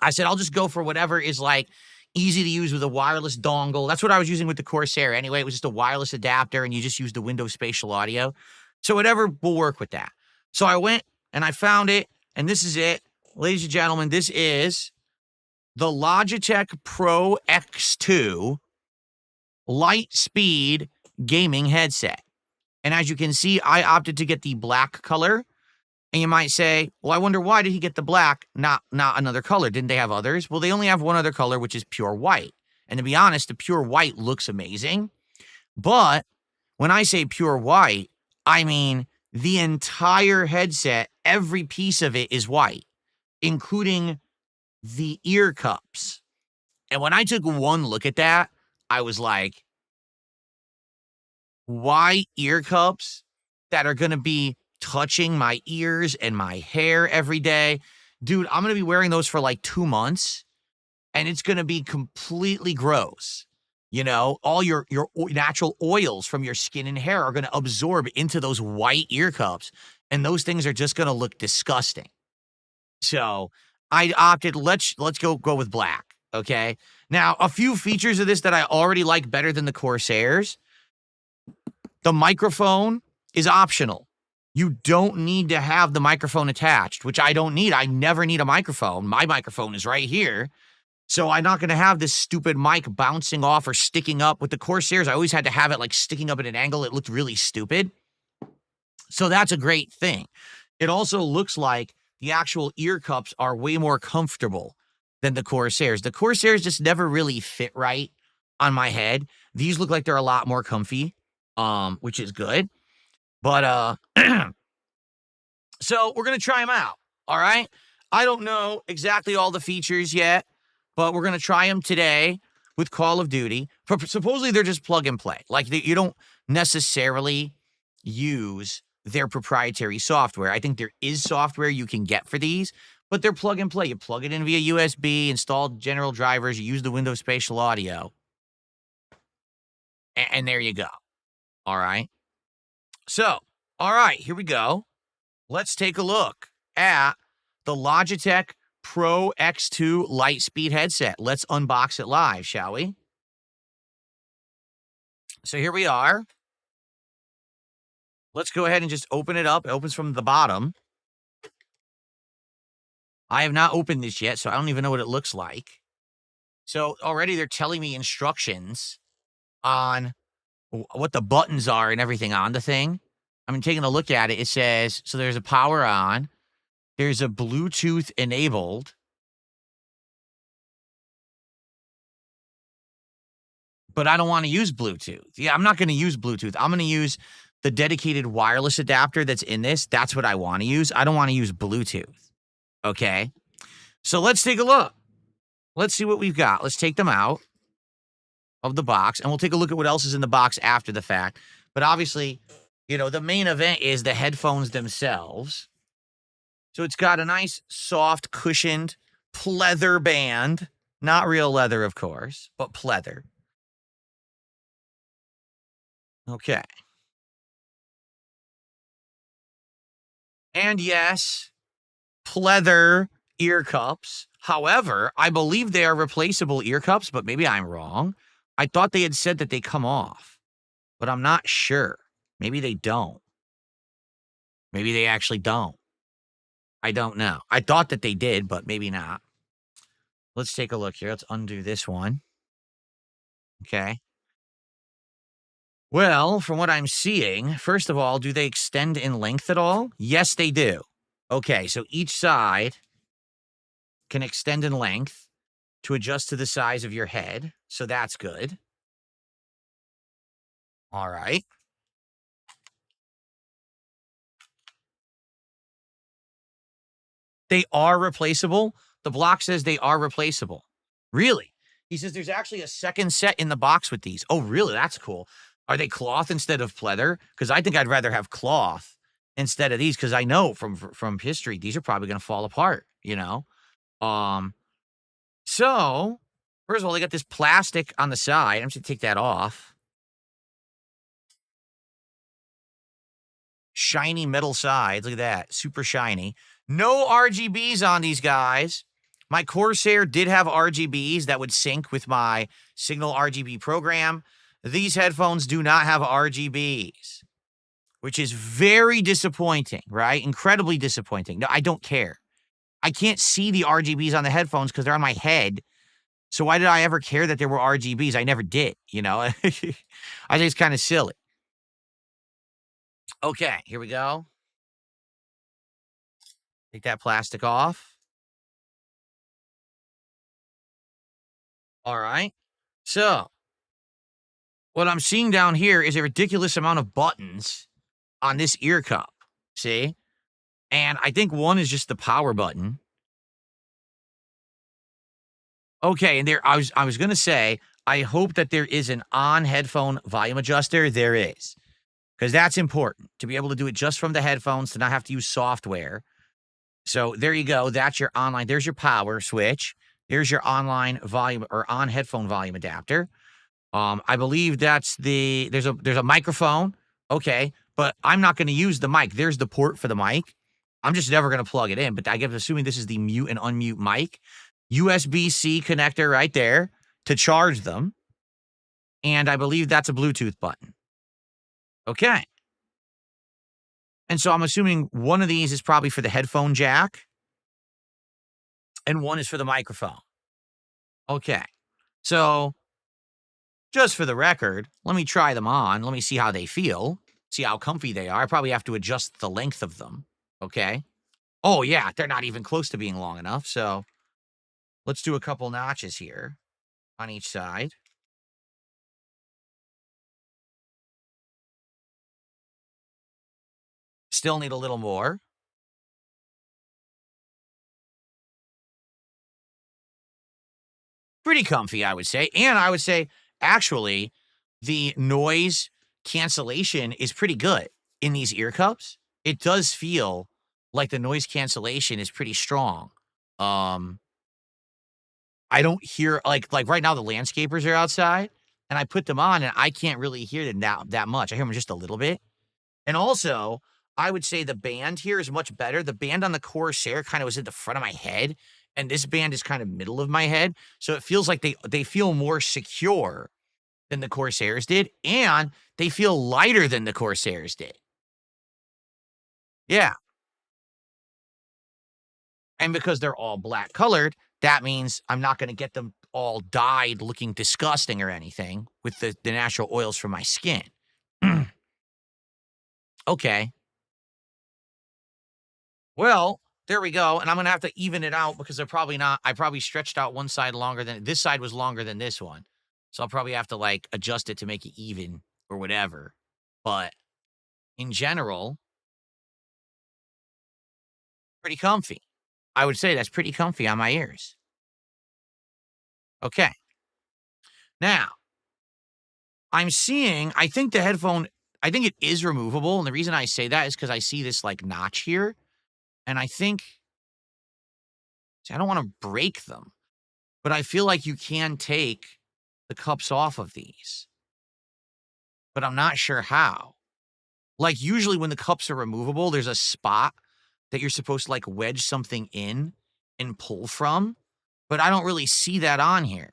I said, I'll just go for whatever is like easy to use with a wireless dongle. That's what I was using with the Corsair anyway. It was just a wireless adapter, and you just use the Windows Spatial Audio. So whatever will work with that. So I went and I found it, and this is it. Ladies and gentlemen, this is the Logitech Pro X2 light speed gaming headset. And as you can see, I opted to get the black color. And you might say, well, I wonder why did he get the black, not another color? Didn't they have others? Well, they only have one other color, which is pure white. And to be honest, the pure white looks amazing. But when I say pure white, I mean the entire headset, every piece of it is white, including the ear cups. And when I took one look at that, I was like, why ear cups that are going to be touching my ears and my hair every day? Dude, I'm going to be wearing those for like 2 months, and it's going to be completely gross. You know, all your natural oils from your skin and hair are going to absorb into those white ear cups, and those things are just going to look disgusting. So I opted, let's go with black, okay? Now, a few features of this that I already like better than the Corsairs. The microphone is optional. You don't need to have the microphone attached, which I don't need. I never need a microphone. My microphone is right here. So I'm not going to have this stupid mic bouncing off or sticking up. With the Corsairs, I always had to have it like sticking up at an angle. It looked really stupid. So that's a great thing. It also looks like the actual ear cups are way more comfortable than the Corsairs. The Corsairs just never really fit right on my head. These look like they're a lot more comfy, which is good. But so we're going to try them out, all right? I don't know exactly all the features yet, but we're going to try them today with Call of Duty. Supposedly, they're just plug and play. Like, you don't necessarily use their proprietary software. I think there is software you can get for these, but they're plug and play. You plug it in via USB, install general drivers, you use the Windows Spatial Audio, and there you go, all right? So, all right, here we go. Let's take a look at the Logitech Pro X2 Lightspeed headset. Let's unbox it live, shall we? So here we are. Let's go ahead and just open it up. It opens from the bottom. I have not opened this yet, so I don't even know what it looks like. So already they're telling me instructions on what the buttons are and everything on the thing. I'm taking a look at it. It says, so there's a power on. There's a Bluetooth enabled. But I don't want to use Bluetooth. Yeah, I'm not going to use Bluetooth. I'm going to use the dedicated wireless adapter that's in this. That's what I want to use. I don't want to use Bluetooth. Okay. So let's take a look. Let's see what we've got. Let's take them out of the box, and we'll take a look at what else is in the box after the fact. But obviously, you know, the main event is the headphones themselves. So it's got a nice, soft, cushioned pleather band. Not real leather, of course, but pleather. Okay. And yes, pleather ear cups. However, I believe they are replaceable ear cups, but maybe I'm wrong. I thought they had said that they come off, but I'm not sure. Maybe they don't. Maybe they actually don't. I don't know. I thought that they did, but maybe not. Let's take a look here. Let's undo this one. Okay. Well, from what I'm seeing, first of all, do they extend in length at all? Yes, they do. Okay, so each side can extend in length to adjust to the size of your head. So that's good. All right. They are replaceable. The block says they are replaceable. Really? He says there's actually a second set in the box with these. Oh, really? That's cool. Are they cloth instead of pleather? Because I think I'd rather have cloth instead of these, because I know from history, these are probably going to fall apart, you know? So, first of all, they got this plastic on the side. I'm just going to take that off. Shiny metal sides. Look at that. Super shiny. No RGBs on these guys, My Corsair did have RGBs that would sync with my Signal RGB program. These headphones do not have RGBs, which is very disappointing, right? Incredibly disappointing. No, I don't care. I can't see the RGBs on the headphones because they're on my head. So why did I ever care that there were RGBs? I never did, you know? I think it's kind of silly. Okay, here we go. Take that plastic off. All right. So what I'm seeing down here is a ridiculous amount of buttons on this ear cup. See? And I think one is just the power button. Okay, and there I was gonna say, I hope that there is an on headphone volume adjuster. There is. Because that's important to be able to do it just from the headphones, to not have to use software. So there you go. That's your online. There's your power switch. There's your online volume or on headphone volume adapter. I believe there's a microphone. Okay, but I'm not going to use the mic. There's the port for the mic. I'm just never going to plug it in, but I guess assuming this is the mute and unmute mic. USB-C connector right there to charge them. And I believe that's a Bluetooth button. Okay. And so I'm assuming one of these is probably for the headphone jack and one is for the microphone. Okay. So just for the record, let me try them on. Let me see how they feel. See how comfy they are. I probably have to adjust the length of them. Okay. Oh, yeah. They're not even close to being long enough. So let's do a couple notches here on each side. Still need a little more. Pretty comfy, I would say. And I would say, actually, the noise cancellation is pretty good in these ear cups. It does feel like the noise cancellation is pretty strong. I don't hear like right now the landscapers are outside and I put them on and I can't really hear them that much. I hear them just a little bit. And also, I would say the band here is much better. The band on the Corsair kind of was at the front of my head, and this band is kind of middle of my head. So it feels like they feel more secure than the Corsairs did, and they feel lighter than the Corsairs did. Yeah. And because they're all black colored, that means I'm not going to get them all dyed looking disgusting or anything with the natural oils from my skin. Okay. Well, there we go. And I'm going to have to even it out because I probably stretched out one side longer than this side was longer than this one. So I'll probably have to like adjust it to make it even or whatever. But in general, pretty comfy. I would say that's pretty comfy on my ears. Okay. Now, I think I think it is removable. And the reason I say that is because I see this like notch here. And I think, see, I don't want to break them, but I feel like you can take the cups off of these, but I'm not sure how. Like usually when the cups are removable, there's a spot that you're supposed to like wedge something in and pull from, but I don't really see that on here.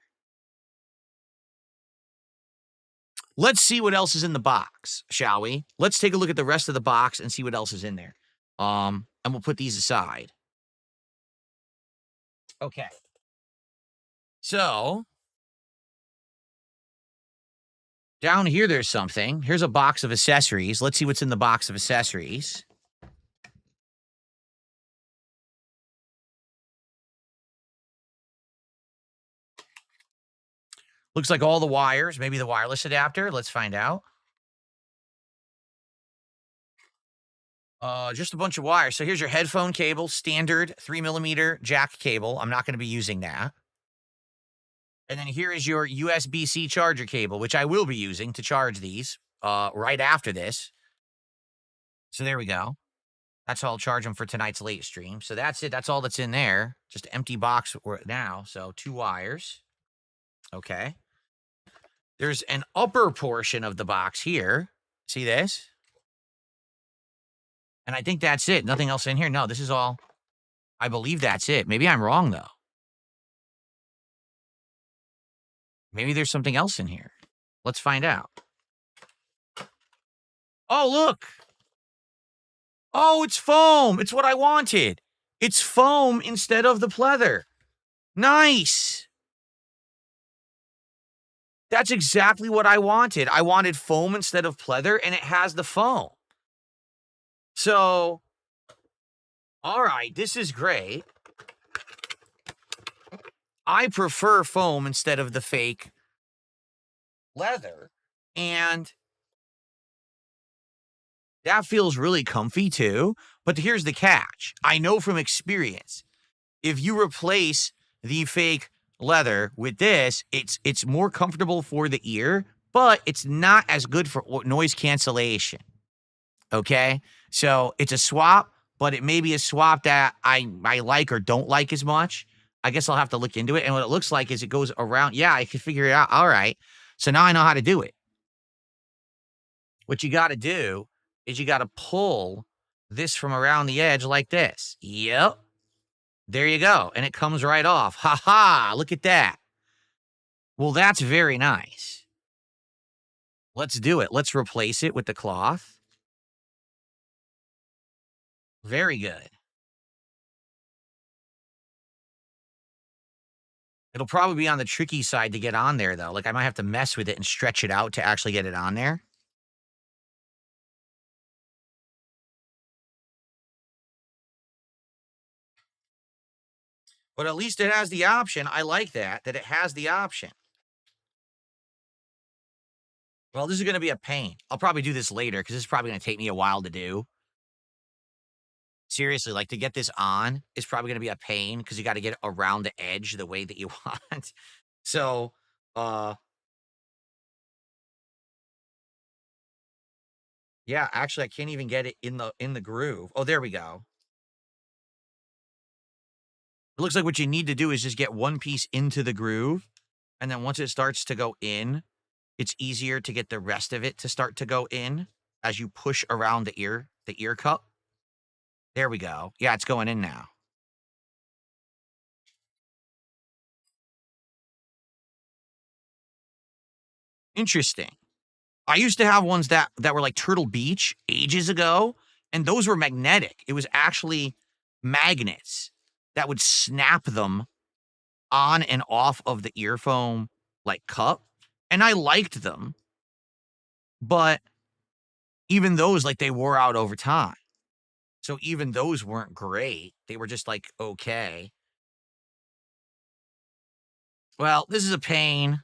Let's see what else is in the box, shall we? Let's take a look at the rest of the box and see what else is in there. And we'll put these aside. Okay. So, down here there's something. Here's a box of accessories. Let's see what's in the box of accessories. Looks like all the wires, maybe the wireless adapter. Let's find out. Just a bunch of wires. So here's your headphone cable, standard 3mm jack cable. I'm not going to be using that. And then here is your USB-C charger cable, which I will be using to charge these right after this. So there we go. That's how I'll charge them for tonight's late stream. So that's it. That's all that's in there. Just an empty box now. So 2 wires. Okay. There's an upper portion of the box here. See this? And I think that's it. Nothing else in here. No, this is all. I believe that's it. Maybe I'm wrong, though. Maybe there's something else in here. Let's find out. Oh, look. Oh, it's foam. It's what I wanted. It's foam instead of the pleather. Nice. That's exactly what I wanted. I wanted foam instead of pleather, and it has the foam. So, all right, this is great. I prefer foam instead of the fake leather, and that feels really comfy too. But here's the catch. I know from experience, if you replace the fake leather with this, it's more comfortable for the ear, but it's not as good for noise cancellation. Okay? So it's a swap, but it may be a swap that I like or don't like as much. I guess I'll have to look into it. And what it looks like is it goes around. Yeah, I can figure it out. All right. So now I know how to do it. What you got to do is you got to pull this from around the edge like this. Yep. There you go. And it comes right off. Ha ha. Look at that. Well, that's very nice. Let's do it. Let's replace it with the cloth. Very good. It'll probably be on the tricky side to get on there, though. Like, I might have to mess with it and stretch it out to actually get it on there. But at least it has the option. I like that it has the option. Well, this is going to be a pain. I'll probably do this later because this is probably going to take me a while to do. Seriously, like, to get this on is probably going to be a pain because you got to get it around the edge the way that you want. So, yeah, actually, I can't even get it in the groove. Oh, there we go. It looks like what you need to do is just get one piece into the groove, and then once it starts to go in, it's easier to get the rest of it to start to go in as you push around the ear cup. There we go. Yeah, it's going in now. Interesting. I used to have ones that were like Turtle Beach ages ago, and those were magnetic. It was actually magnets that would snap them on and off of the earphone like cup, and I liked them, but even those, like, they wore out over time. So even those weren't great. They were just like okay. Well, this is a pain.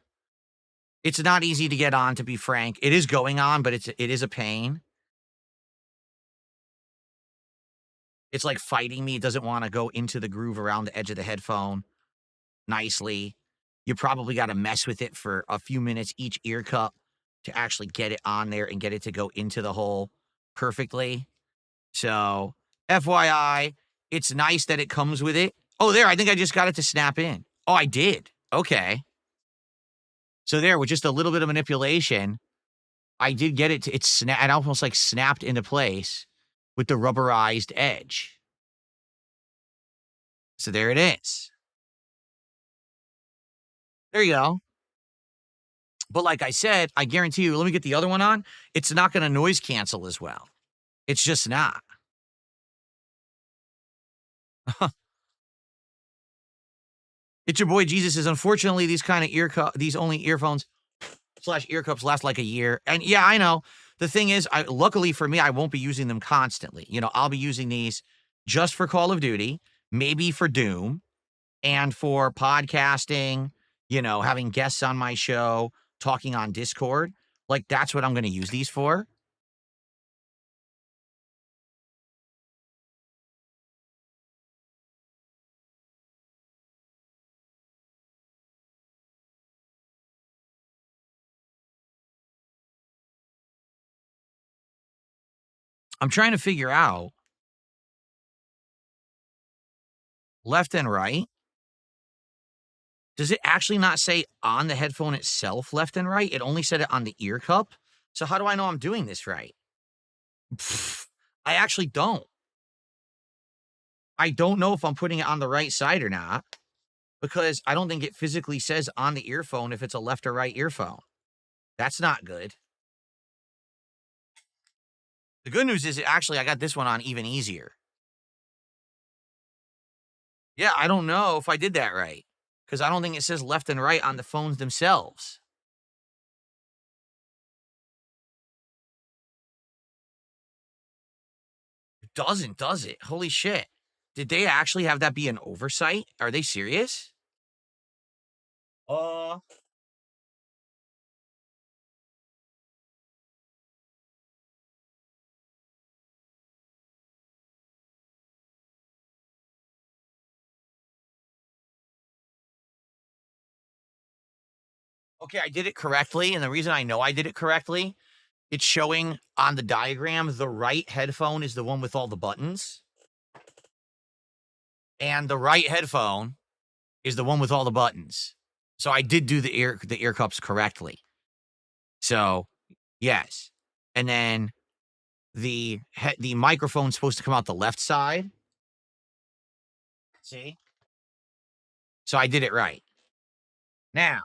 It's not easy to get on, to be frank. It is going on, but it is a pain. It's like fighting me. It doesn't want to go into the groove around the edge of the headphone nicely. You probably got to mess with it for a few minutes each ear cup to actually get it on there and get it to go into the hole perfectly. So, FYI, it's nice that it comes with it. Oh, there, I think I just got it to snap in. Oh, I did. Okay. So there, with just a little bit of manipulation, I did get it to, it almost like snapped into place with the rubberized edge. So there it is. There you go. But like I said, I guarantee you, let me get the other one on. It's not going to noise cancel as well. It's just not. It's your boy Jesus. Is unfortunately these kind of these only earphones / ear cups last like a year. And yeah, I know. The thing is, luckily for me, I won't be using them constantly. You know, I'll be using these just for Call of Duty, maybe for Doom, and for podcasting, you know, having guests on my show, talking on Discord. Like, that's what I'm going to use these for. I'm trying to figure out left and right. Does it actually not say on the headphone itself left and right? It only said it on the ear cup. So how do I know I'm doing this right? Pfft, I actually don't. I don't know if I'm putting it on the right side or not. because I don't think it physically says on the earphone if it's a left or right earphone. That's not good. The good news is actually I got this one on even easier. Yeah, I don't know if I did that right because I don't think it says left and right on the phones themselves. It doesn't, does it? Holy shit. Did they actually have that be an oversight? Are they serious? Uh, okay, I did it correctly. And the reason I know I did it correctly, it's showing on the diagram, the right headphone is the one with all the buttons. And the right headphone is the one with all the buttons. So I did do the ear cups correctly. So, yes. And then the microphone's supposed to come out the left side. See? So I did it right. Now,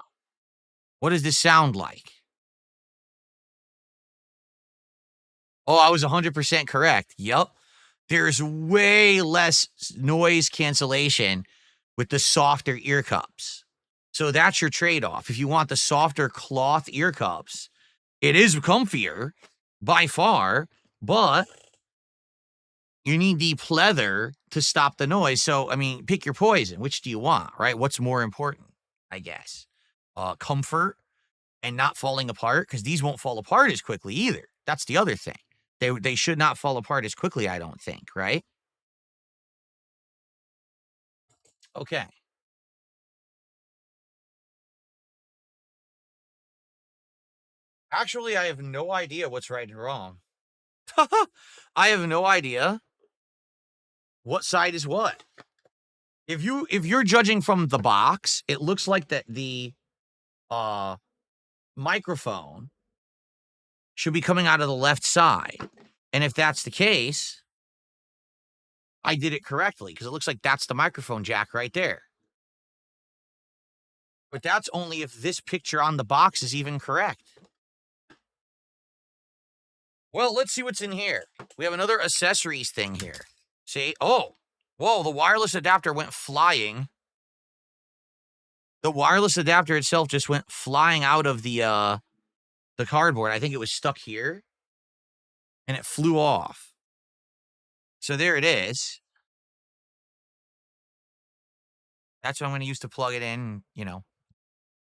what does this sound like? Oh, I was 100% correct. Yup. There's way less noise cancellation with the softer ear cups. So that's your trade-off. If you want the softer cloth ear cups, it is comfier by far, but you need the pleather to stop the noise. So, I mean, pick your poison. Which do you want, right? What's more important, I guess? Comfort and not falling apart, because these won't fall apart as quickly either. That's the other thing. They should not fall apart as quickly, I don't think, right? Okay. Actually, I have no idea what's right and wrong. I have no idea what side is what. If you're judging from the box, it looks like that the microphone should be coming out of the left side. And if that's the case, I did it correctly because it looks like that's the microphone jack right there. But that's only if this picture on the box is even correct. Well, let's see what's in here. We have another accessories thing here. See? Oh, whoa, the wireless adapter went flying. The wireless adapter itself just went flying out of the cardboard. I think it was stuck here. And it flew off. So there it is. That's what I'm going to use to plug it in,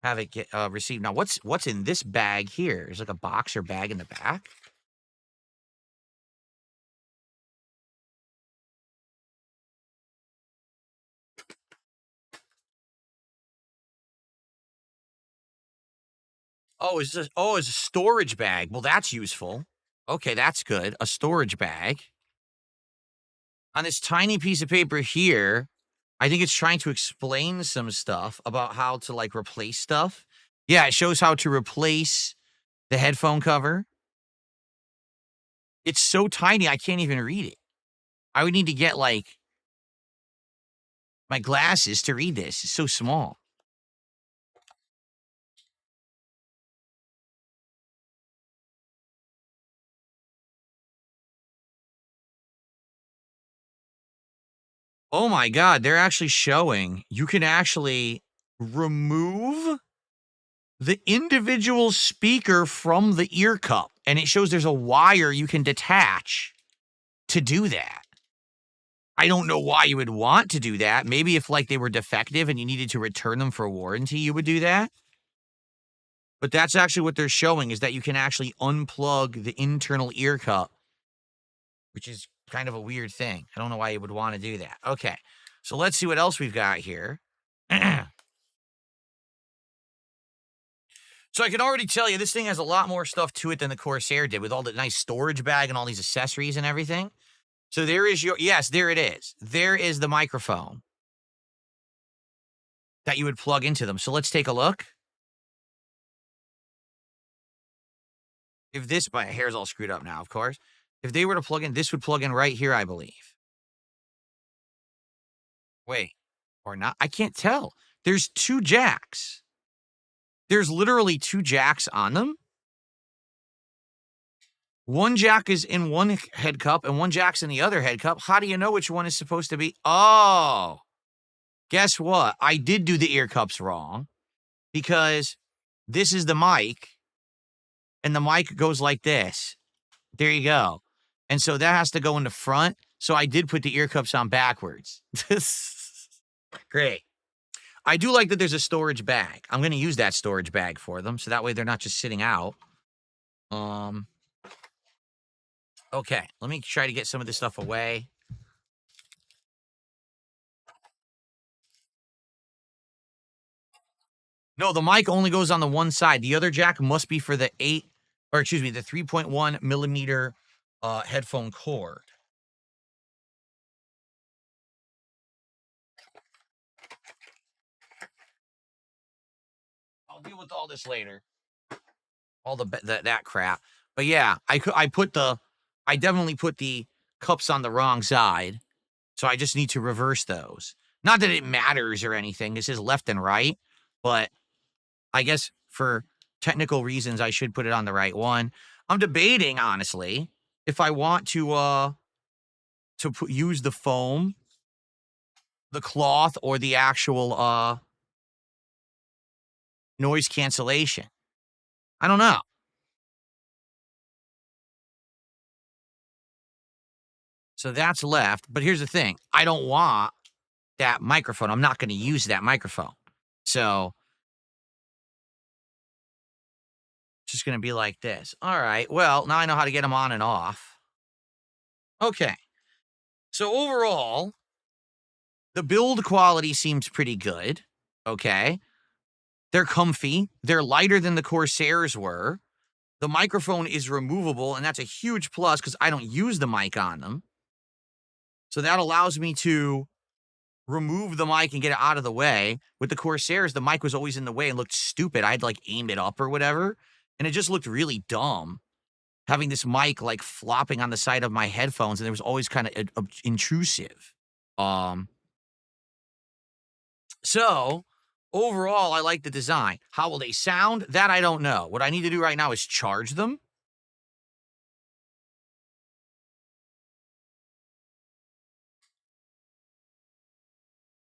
have it get received. Now, what's in this bag here? There's like a box or bag in the back. It's a storage bag. Well, that's useful. Okay, that's good. A storage bag. On this tiny piece of paper here, I think it's trying to explain some stuff about how to like replace stuff. Yeah, it shows how to replace the headphone cover. It's so tiny, I can't even read it. I would need to get like my glasses to read this. It's so small. Oh my God, they're actually showing you can actually remove the individual speaker from the ear cup. And it shows there's a wire you can detach to do that. I don't know why you would want to do that. Maybe if like they were defective and you needed to return them for warranty, you would do that. But that's actually what they're showing is that you can actually unplug the internal ear cup, which is kind of a weird thing. I don't know why you would want to do that. Okay, so let's see what else we've got here. So I can already tell you this thing has a lot more stuff to it than the Corsair did with all the nice storage bag and all these accessories and everything. So there is yes, there it is. There is the microphone that you would plug into them. So let's take a look. If this, my hair's all screwed up now, of course. If they were to plug in, this would plug in right here, I believe. Wait, or not. I can't tell. There's 2 jacks. There's literally 2 jacks on them. One jack is in one head cup and one jack's in the other head cup. How do you know which one is supposed to be? Oh, guess what? I did do the ear cups wrong because this is the mic and the mic goes like this. There you go. And so that has to go in the front. So I did put the ear cups on backwards. Great. I do like that there's a storage bag. I'm going to use that storage bag for them. So that way they're not just sitting out. Okay, let me try to get some of this stuff away. No, the mic only goes on the one side. The other jack must be for the 3.1 millimeter headphone cord. I'll deal with all this later. All that crap. But yeah, I definitely put the cups on the wrong side. So I just need to reverse those. Not that it matters or anything. This is left and right, but I guess for technical reasons, I should put it on the right one. I'm debating, honestly, if I want to use the foam, the cloth, or the actual noise cancellation. I don't know. So that's left. But here's the thing. I don't want that microphone. I'm not going to use that microphone. So it's just going to be like this. All right. Well, now I know how to get them on and off. Okay. So overall, the build quality seems pretty good. Okay. They're comfy. They're lighter than the Corsairs were. The microphone is removable, and that's a huge plus because I don't use the mic on them. So that allows me to remove the mic and get it out of the way. With the Corsairs, the mic was always in the way and looked stupid. I'd like aim it up or whatever, and it just looked really dumb having this mic like flopping on the side of my headphones, and it was always kind of intrusive. So overall, I like the design. How will they sound? That I don't know. What I need to do right now is charge them.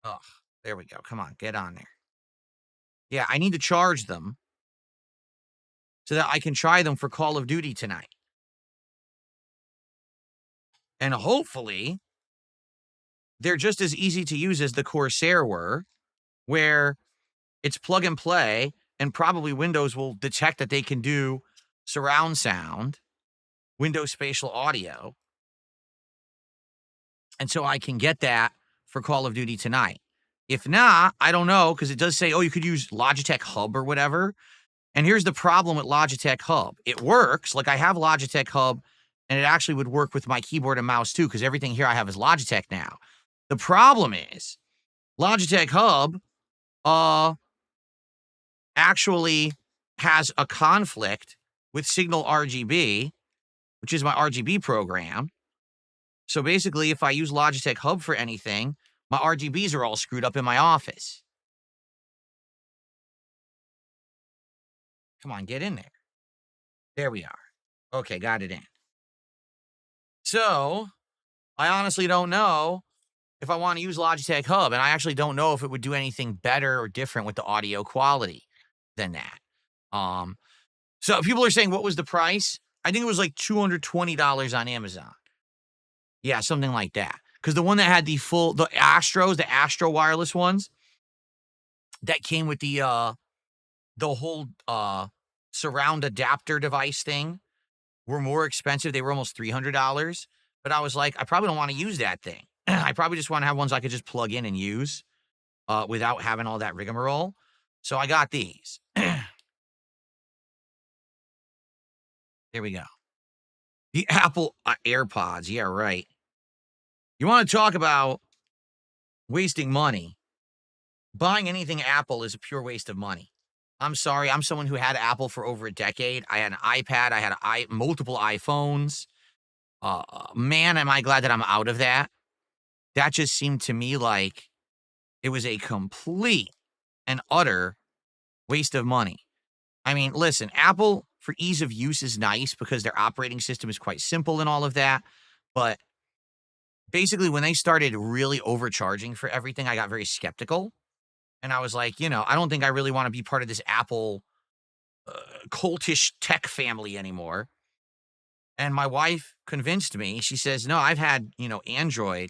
Oh, there we go. Come on, get on there. Yeah, I need to charge them so that I can try them for Call of Duty tonight. And hopefully, they're just as easy to use as the Corsair were, where it's plug and play, and probably Windows will detect that they can do surround sound, Windows spatial audio. And so I can get that for Call of Duty tonight. If not, I don't know, because it does say, oh, you could use Logitech Hub or whatever. And here's the problem with Logitech Hub. It works. Like I have Logitech Hub, and it actually would work with my keyboard and mouse too, because everything here I have is Logitech now. The problem is Logitech Hub actually has a conflict with Signal RGB, which is my RGB program. So basically, if I use Logitech Hub for anything, my RGBs are all screwed up in my office. Come on, get in there. There we are. Okay, got it in. So I honestly don't know if I want to use Logitech Hub, and I actually don't know if it would do anything better or different with the audio quality than that. So people are saying, what was the price? I think it was like $220 on Amazon. Yeah, something like that. Because the one that had the Astro wireless ones, that came with the whole surround adapter device thing, were more expensive. They were almost $300. But I was like, I probably don't want to use that thing. I probably just want to have ones I could just plug in and use without having all that rigmarole. So I got these. There we go. The Apple AirPods. Yeah, right. You want to talk about wasting money? Buying anything Apple is a pure waste of money. I'm sorry. I'm someone who had Apple for over a decade. I had an iPad. I had multiple iPhones. Man, am I glad that I'm out of that. That just seemed to me like it was a complete an utter waste of money. I mean, listen, Apple for ease of use is nice because their operating system is quite simple and all of that. But basically, when they started really overcharging for everything, I got very skeptical. And I was like, I don't think I really want to be part of this Apple cultish tech family anymore. And my wife convinced me. She says, no, I've had, Android,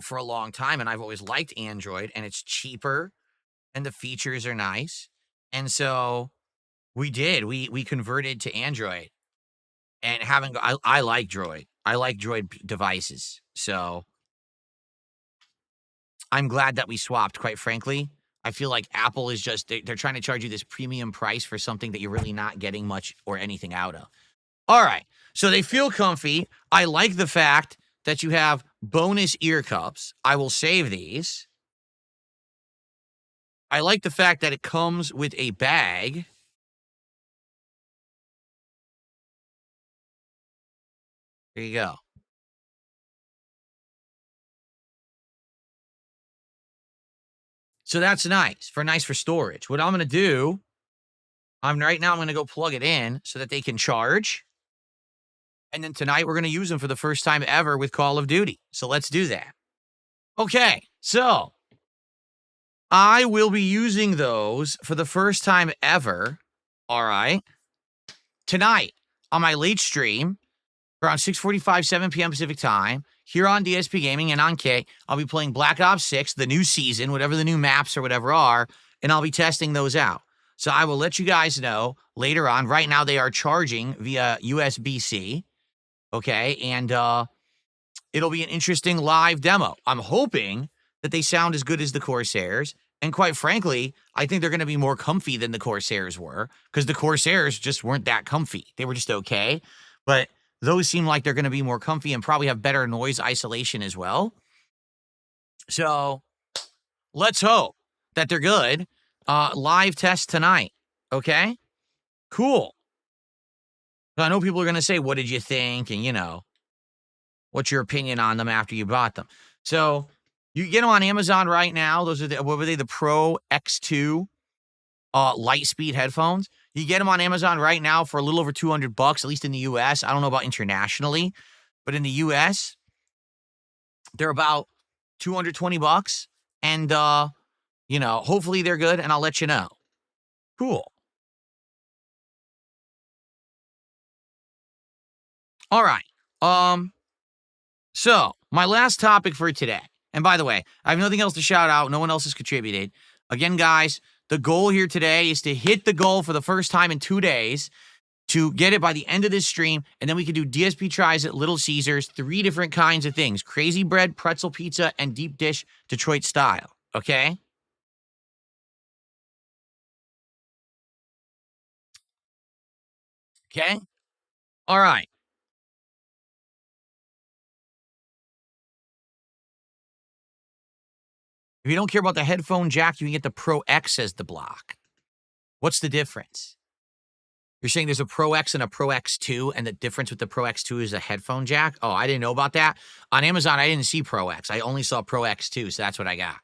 for a long time. And I've always liked Android, and it's cheaper and the features are nice. And so we did. We converted to Android, and I like Droid. I like Droid devices. So I'm glad that we swapped, quite frankly. I feel like Apple is just, they're trying to charge you this premium price for something that you're really not getting much or anything out of. All right. So they feel comfy. I like the fact that you have bonus ear cups. I will save these. I like the fact that it comes with a bag. There you go. So that's nice for storage. What I'm going to do, right now I'm going to go plug it in so that they can charge. And then tonight we're going to use them for the first time ever with Call of Duty. So let's do that. Okay. So I will be using those for the first time ever. All right. Tonight on my late stream around 6:45, 7 p.m. Pacific time here on DSP Gaming and on K. I'll be playing Black Ops 6, the new season, whatever the new maps or whatever are, and I'll be testing those out. So I will let you guys know later on. Right now they are charging via USB-C, okay? And it'll be an interesting live demo. I'm hoping that they sound as good as the Corsairs. And quite frankly, I think they're going to be more comfy than the Corsairs were, because the Corsairs just weren't that comfy. They were just okay. But those seem like they're going to be more comfy and probably have better noise isolation as well. So let's hope that they're good. Live test tonight. Okay? Cool. I know people are going to say, what did you think? And, what's your opinion on them after you bought them? So you get them on Amazon right now. Those are the PROX2 Lightspeed headphones. You get them on Amazon right now for a little over $200, at least in the US. I don't know about internationally, but in the US, they're about $220. And, hopefully they're good, and I'll let you know. Cool. All right. So my last topic for today, and by the way, I have nothing else to shout out. No one else has contributed. Again, guys, the goal here today is to hit the goal for the first time in 2 days, to get it by the end of this stream, and then we can do DSP tries at Little Caesars, 3 different kinds of things: crazy bread, pretzel pizza, and deep dish Detroit style. Okay? Okay? All right. If you don't care about the headphone jack, you can get the Pro X as the block. What's the difference? You're saying there's a Pro X and a Pro X2, and the difference with the Pro X2 is a headphone jack? Oh, I didn't know about that. On Amazon, I didn't see Pro X. I only saw Pro X2, so that's what I got.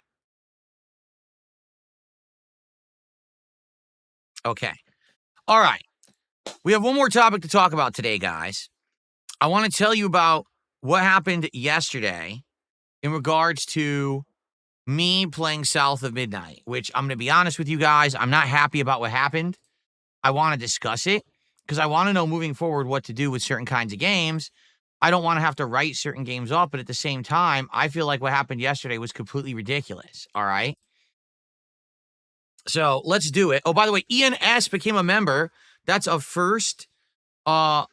Okay. All right. We have one more topic to talk about today, guys. I want to tell you about what happened yesterday in regards to me playing South of Midnight, which I'm going to be honest with you guys, I'm not happy about what happened. I want to discuss it because I want to know moving forward what to do with certain kinds of games. I don't want to have to write certain games off, but at the same time, I feel like what happened yesterday was completely ridiculous. All right. So let's do it. Oh, by the way, Ian S became a member. That's a first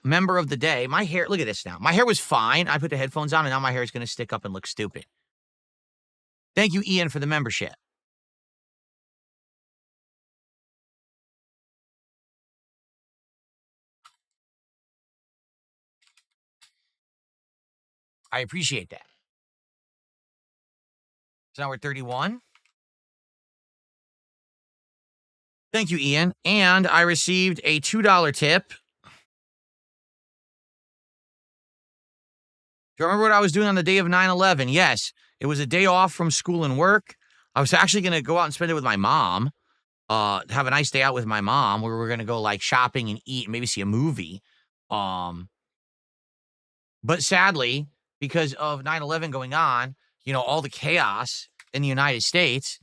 member of the day. My hair, look at this now. My hair was fine. I put the headphones on, and now my hair is going to stick up and look stupid. Thank you, Ian, for the membership. I appreciate that. So now we're 31. Thank you, Ian. And I received a $2 tip. Do you remember what I was doing on the day of 9/11? Yes, it was a day off from school and work. I was actually going to go out and spend it with my mom, have a nice day out with my mom where we're going to go like shopping and eat and maybe see a movie. Um, but sadly, because of 9/11 going on, all the chaos in the United States,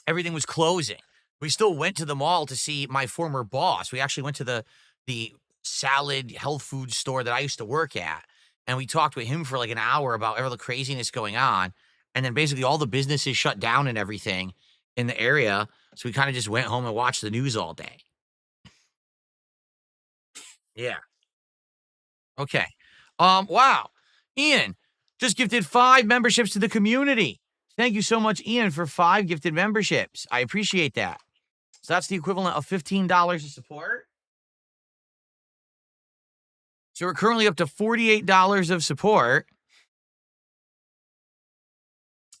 everything was closing. We still went to the mall to see my former boss. We actually went to the salad health food store that I used to work at, and we talked with him for like an hour about all the craziness going on. And then basically all the businesses shut down and everything in the area. So we kind of just went home and watched the news all day. Yeah. Okay. Wow. Ian just gifted 5 memberships to the community. Thank you so much, Ian, for 5 gifted memberships. I appreciate that. So that's the equivalent of $15 of support. So we're currently up to $48 of support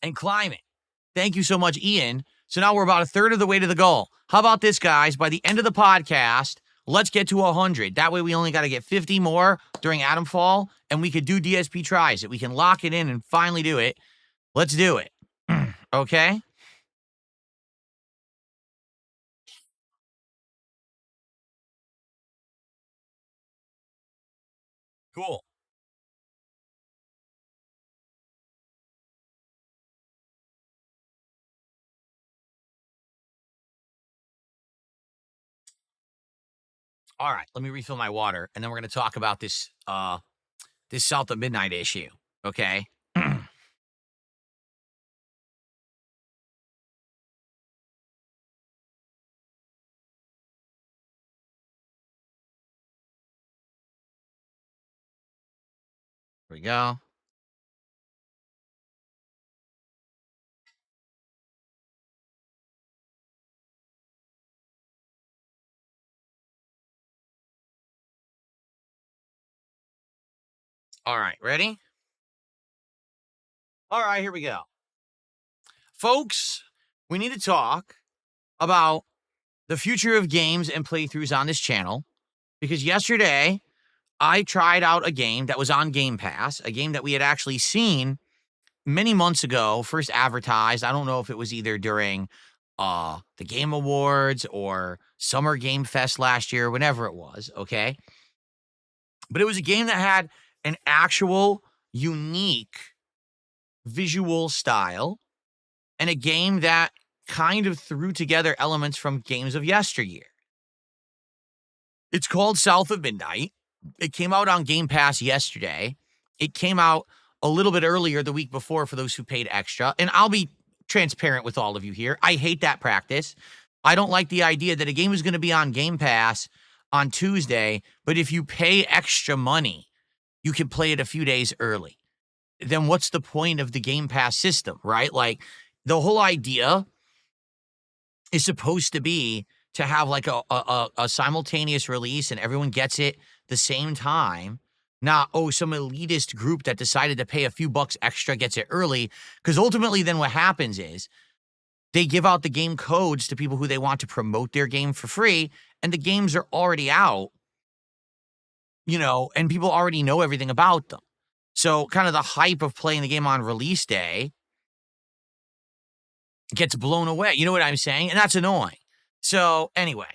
and climbing. Thank you so much, Ian. So now we're about a third of the way to the goal. How about this, guys? By the end of the podcast, let's get to 100. That way we only got to get 50 more during Atom Fall, and we could do DSP tries it. We can lock it in and finally do it. Let's do it. Okay? Cool. All right, let me refill my water, and then we're going to talk about this South of Midnight issue, okay? Here we go. All right, ready? All right, here we go. Folks, we need to talk about the future of games and playthroughs on this channel because yesterday I tried out a game that was on Game Pass, a game that we had actually seen many months ago, first advertised. I don't know if it was either during the Game Awards or Summer Game Fest last year, whenever it was, okay? But it was a game that had an actual unique visual style and a game that kind of threw together elements from games of yesteryear. It's called South of Midnight. It came out on Game Pass yesterday. It came out a little bit earlier the week before for those who paid extra. And I'll be transparent with all of you here. I hate that practice. I don't like the idea that a game is going to be on Game Pass on Tuesday, but if you pay extra money, you can play it a few days early. Then what's the point of the Game Pass system, right? Like the whole idea is supposed to be to have like a simultaneous release and everyone gets it the same time. Not, some elitist group that decided to pay a few bucks extra gets it early. Because ultimately then what happens is they give out the game codes to people who they want to promote their game for free. And the games are already out, and people already know everything about them. So kind of the hype of playing the game on release day gets blown away. You know what I'm saying? And that's annoying. So anyway,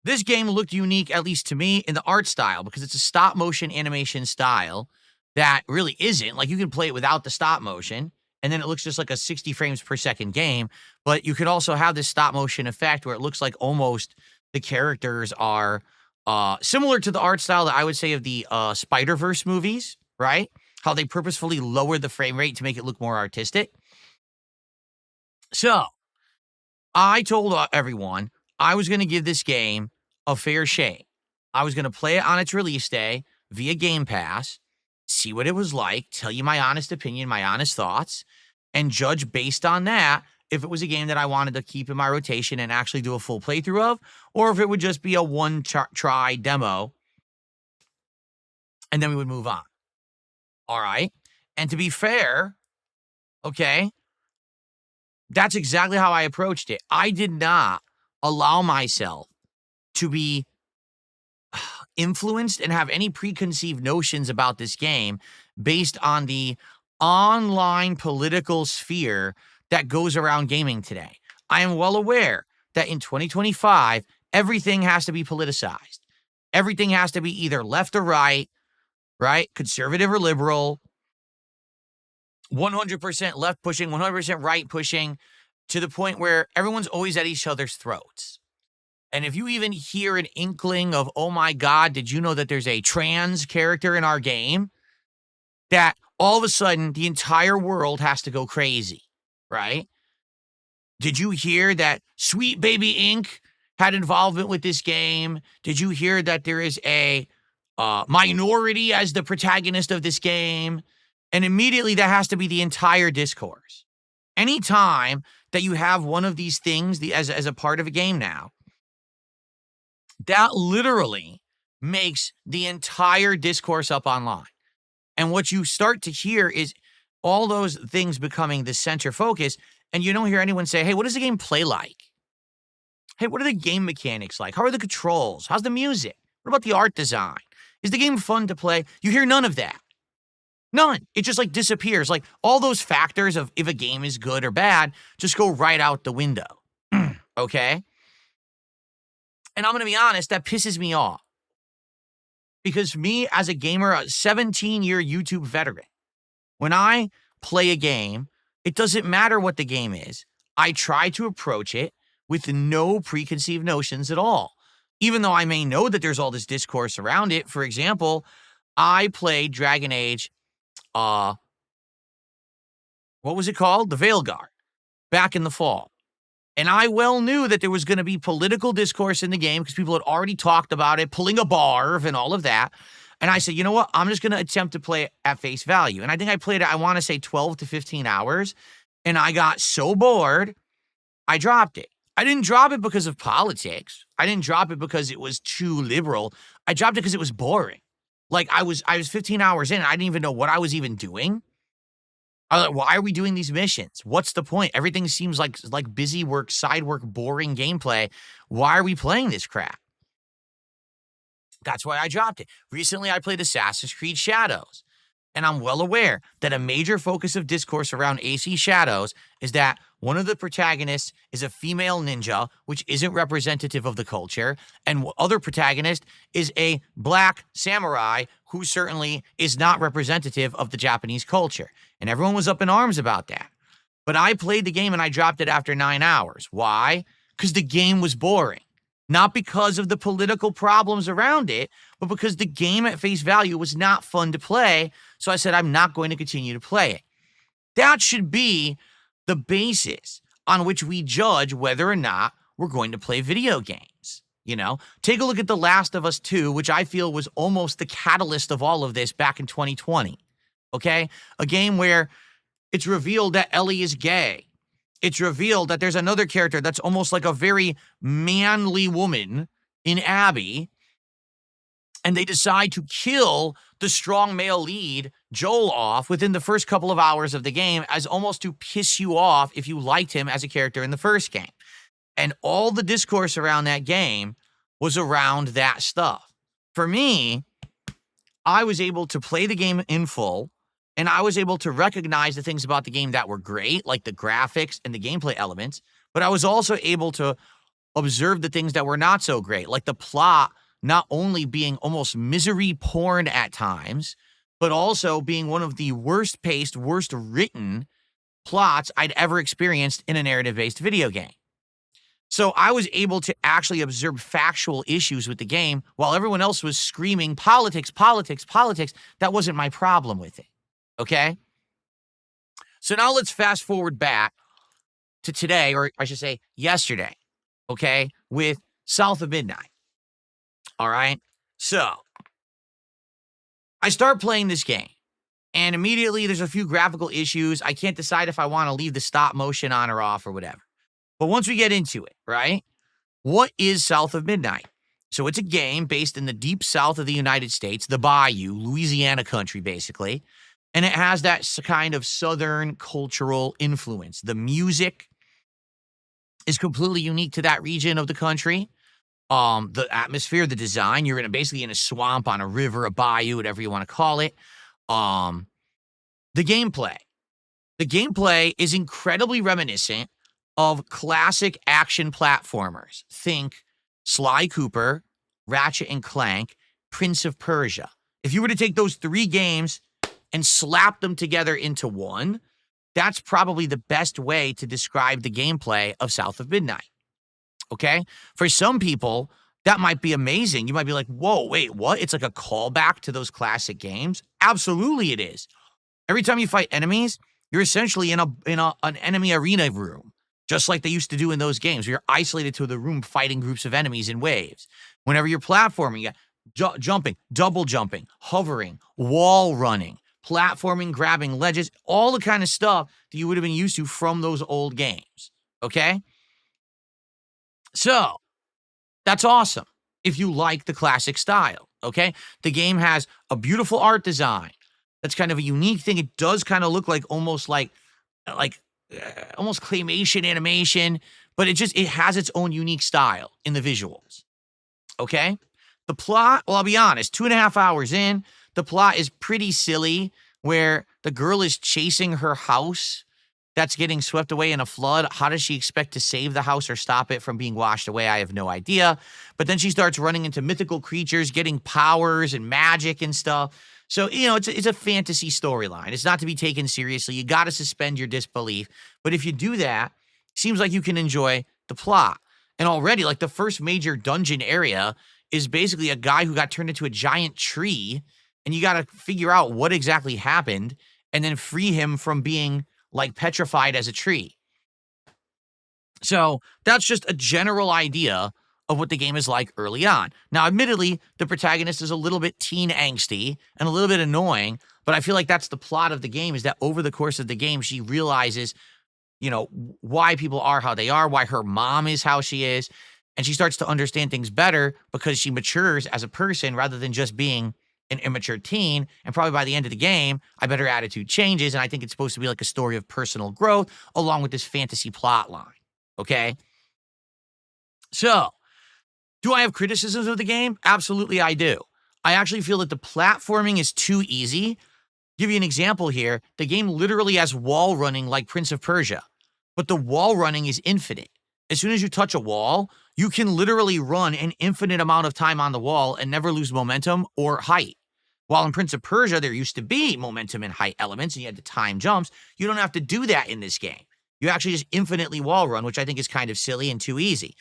this game looked unique, at least to me, in the art style because it's a stop motion animation style that really isn't. Like you can play it without the stop motion and then it looks just like a 60 frames per second game. But you could also have this stop motion effect where it looks like almost the characters are similar to the art style that I would say of the Spider-Verse movies, right? How they purposefully lowered the frame rate to make it look more artistic. So I told everyone I was going to give this game a fair shake. I was going to play it on its release day via Game Pass, see what it was like, tell you my honest opinion, my honest thoughts, and judge based on that if it was a game that I wanted to keep in my rotation and actually do a full playthrough of, or if it would just be a one-try demo, and then we would move on. All right? And to be fair, okay, that's exactly how I approached it. I did not allow myself to be influenced and have any preconceived notions about this game based on the online political sphere that goes around gaming today. I am well aware that in 2025, everything has to be politicized. Everything has to be either left or right, conservative or liberal, 100% left pushing, 100% right pushing, to the point where everyone's always at each other's throats. And if you even hear an inkling of, oh my God, did you know that there's a trans character in our game? That all of a sudden the entire world has to go crazy, right? Did you hear that Sweet Baby Inc. had involvement with this game? Did you hear that there is a minority as the protagonist of this game? And immediately that has to be the entire discourse. Anytime that you have one of these things as a part of a game now, that literally makes the entire discourse up online. And what you start to hear is all those things becoming the center focus, and you don't hear anyone say, hey, what does the game play like? Hey, what are the game mechanics like? How are the controls? How's the music? What about the art design? Is the game fun to play? You hear none of that. None. It just like disappears. Like all those factors of if a game is good or bad just go right out the window. Okay? And I'm going to be honest, that pisses me off. Because me as a gamer, a 17-year YouTube veteran, when I play a game, it doesn't matter what the game is. I try to approach it with no preconceived notions at all. Even though I may know that there's all this discourse around it. For example, I played Dragon Age, what was it called? The Veilguard, back in the fall. And I well knew that there was going to be political discourse in the game because people had already talked about it, pulling a barf and all of that. And I said, you know what? I'm just going to attempt to play it at face value. And I think I played it, I want to say 12 to 15 hours. And I got so bored, I dropped it. I didn't drop it because of politics. I didn't drop it because it was too liberal. I dropped it because it was boring. Like I was 15 hours in and I didn't even know what I was even doing. I was like, why are we doing these missions? What's the point? Everything seems like busy work, side work, boring gameplay. Why are we playing this crap? That's why I dropped it. Recently, I played Assassin's Creed Shadows. And I'm well aware that a major focus of discourse around AC Shadows is that one of the protagonists is a female ninja, which isn't representative of the culture, and other protagonist is a black samurai who certainly is not representative of the Japanese culture. And everyone was up in arms about that. But I played the game and I dropped it after 9 hours. Why? Because the game was boring. Not because of the political problems around it, but because the game at face value was not fun to play. So I said, I'm not going to continue to play it. That should be the basis on which we judge whether or not we're going to play video games. You know, take a look at The Last of Us 2, which I feel was almost the catalyst of all of this back in 2020. Okay? A game where it's revealed that Ellie is gay. It's revealed that there's another character that's almost like a very manly woman in Abby. And they decide to kill the strong male lead, Joel, off within the first couple of hours of the game as almost to piss you off if you liked him as a character in the first game. And all the discourse around that game was around that stuff. For me, I was able to play the game in full, and I was able to recognize the things about the game that were great, like the graphics and the gameplay elements, but I was also able to observe the things that were not so great, like the plot not only being almost misery porn at times, but also being one of the worst paced, worst written plots I'd ever experienced in a narrative-based video game. So I was able to actually observe factual issues with the game while everyone else was screaming politics, politics, politics. That wasn't my problem with it. Okay? So now let's fast forward back to today, or I should say yesterday, okay, with South of Midnight. All right? So I start playing this game, and immediately there's a few graphical issues. I can't decide if I want to leave the stop motion on or off or whatever. But once we get into it, right, what is South of Midnight? So it's a game based in the deep south of the United States, the Bayou, Louisiana country, basically. And it has that kind of southern cultural influence. The music is completely unique to that region of the country. The atmosphere, the design, you're basically in a swamp, on a river, a bayou, whatever you want to call it. The gameplay. The gameplay is incredibly reminiscent of classic action platformers. Think Sly Cooper, Ratchet and Clank, Prince of Persia. If you were to take those three games and slap them together into one, that's probably the best way to describe the gameplay of South of Midnight. Okay? For some people, that might be amazing. You might be like, whoa, wait, what? It's like a callback to those classic games? Absolutely it is. Every time you fight enemies, you're essentially in an enemy arena room, just like they used to do in those games. You're isolated to the room fighting groups of enemies in waves. Whenever you're platforming, you got jumping, double jumping, hovering, wall running, platforming, grabbing ledges, all the kind of stuff that you would have been used to from those old games. Okay? So, that's awesome if you like the classic style, okay? The game has a beautiful art design. That's kind of a unique thing. It does kind of look like almost almost claymation animation, but it has its own unique style in the visuals, okay? The plot, well, I'll be honest, 2.5 hours in, the plot is pretty silly where the girl is chasing her house that's getting swept away in a flood. How does she expect to save the house or stop it from being washed away? I have no idea. But then she starts running into mythical creatures, getting powers and magic and stuff. So, it's a fantasy storyline. It's not to be taken seriously. You got to suspend your disbelief. But if you do that, it seems like you can enjoy the plot. And already, like the first major dungeon area is basically a guy who got turned into a giant tree. And you got to figure out what exactly happened and then free him from being like petrified as a tree. So that's just a general idea of what the game is like early on. Now, admittedly, the protagonist is a little bit teen angsty and a little bit annoying, but I feel like that's the plot of the game, is that over the course of the game, she realizes, why people are how they are, why her mom is how she is, and she starts to understand things better because she matures as a person rather than just being an immature teen. And probably by the end of the game, I bet her attitude changes, and I think it's supposed to be like a story of personal growth along with this fantasy plot line, okay? So, do I have criticisms of the game? Absolutely, I do. I actually feel that the platforming is too easy. Give you an example here. The game literally has wall running like Prince of Persia, but the wall running is infinite. As soon as you touch a wall, you can literally run an infinite amount of time on the wall and never lose momentum or height. While in Prince of Persia, there used to be momentum and height elements, and you had to time jumps. You don't have to do that in this game. You actually just infinitely wall run, which I think is kind of silly and too easy.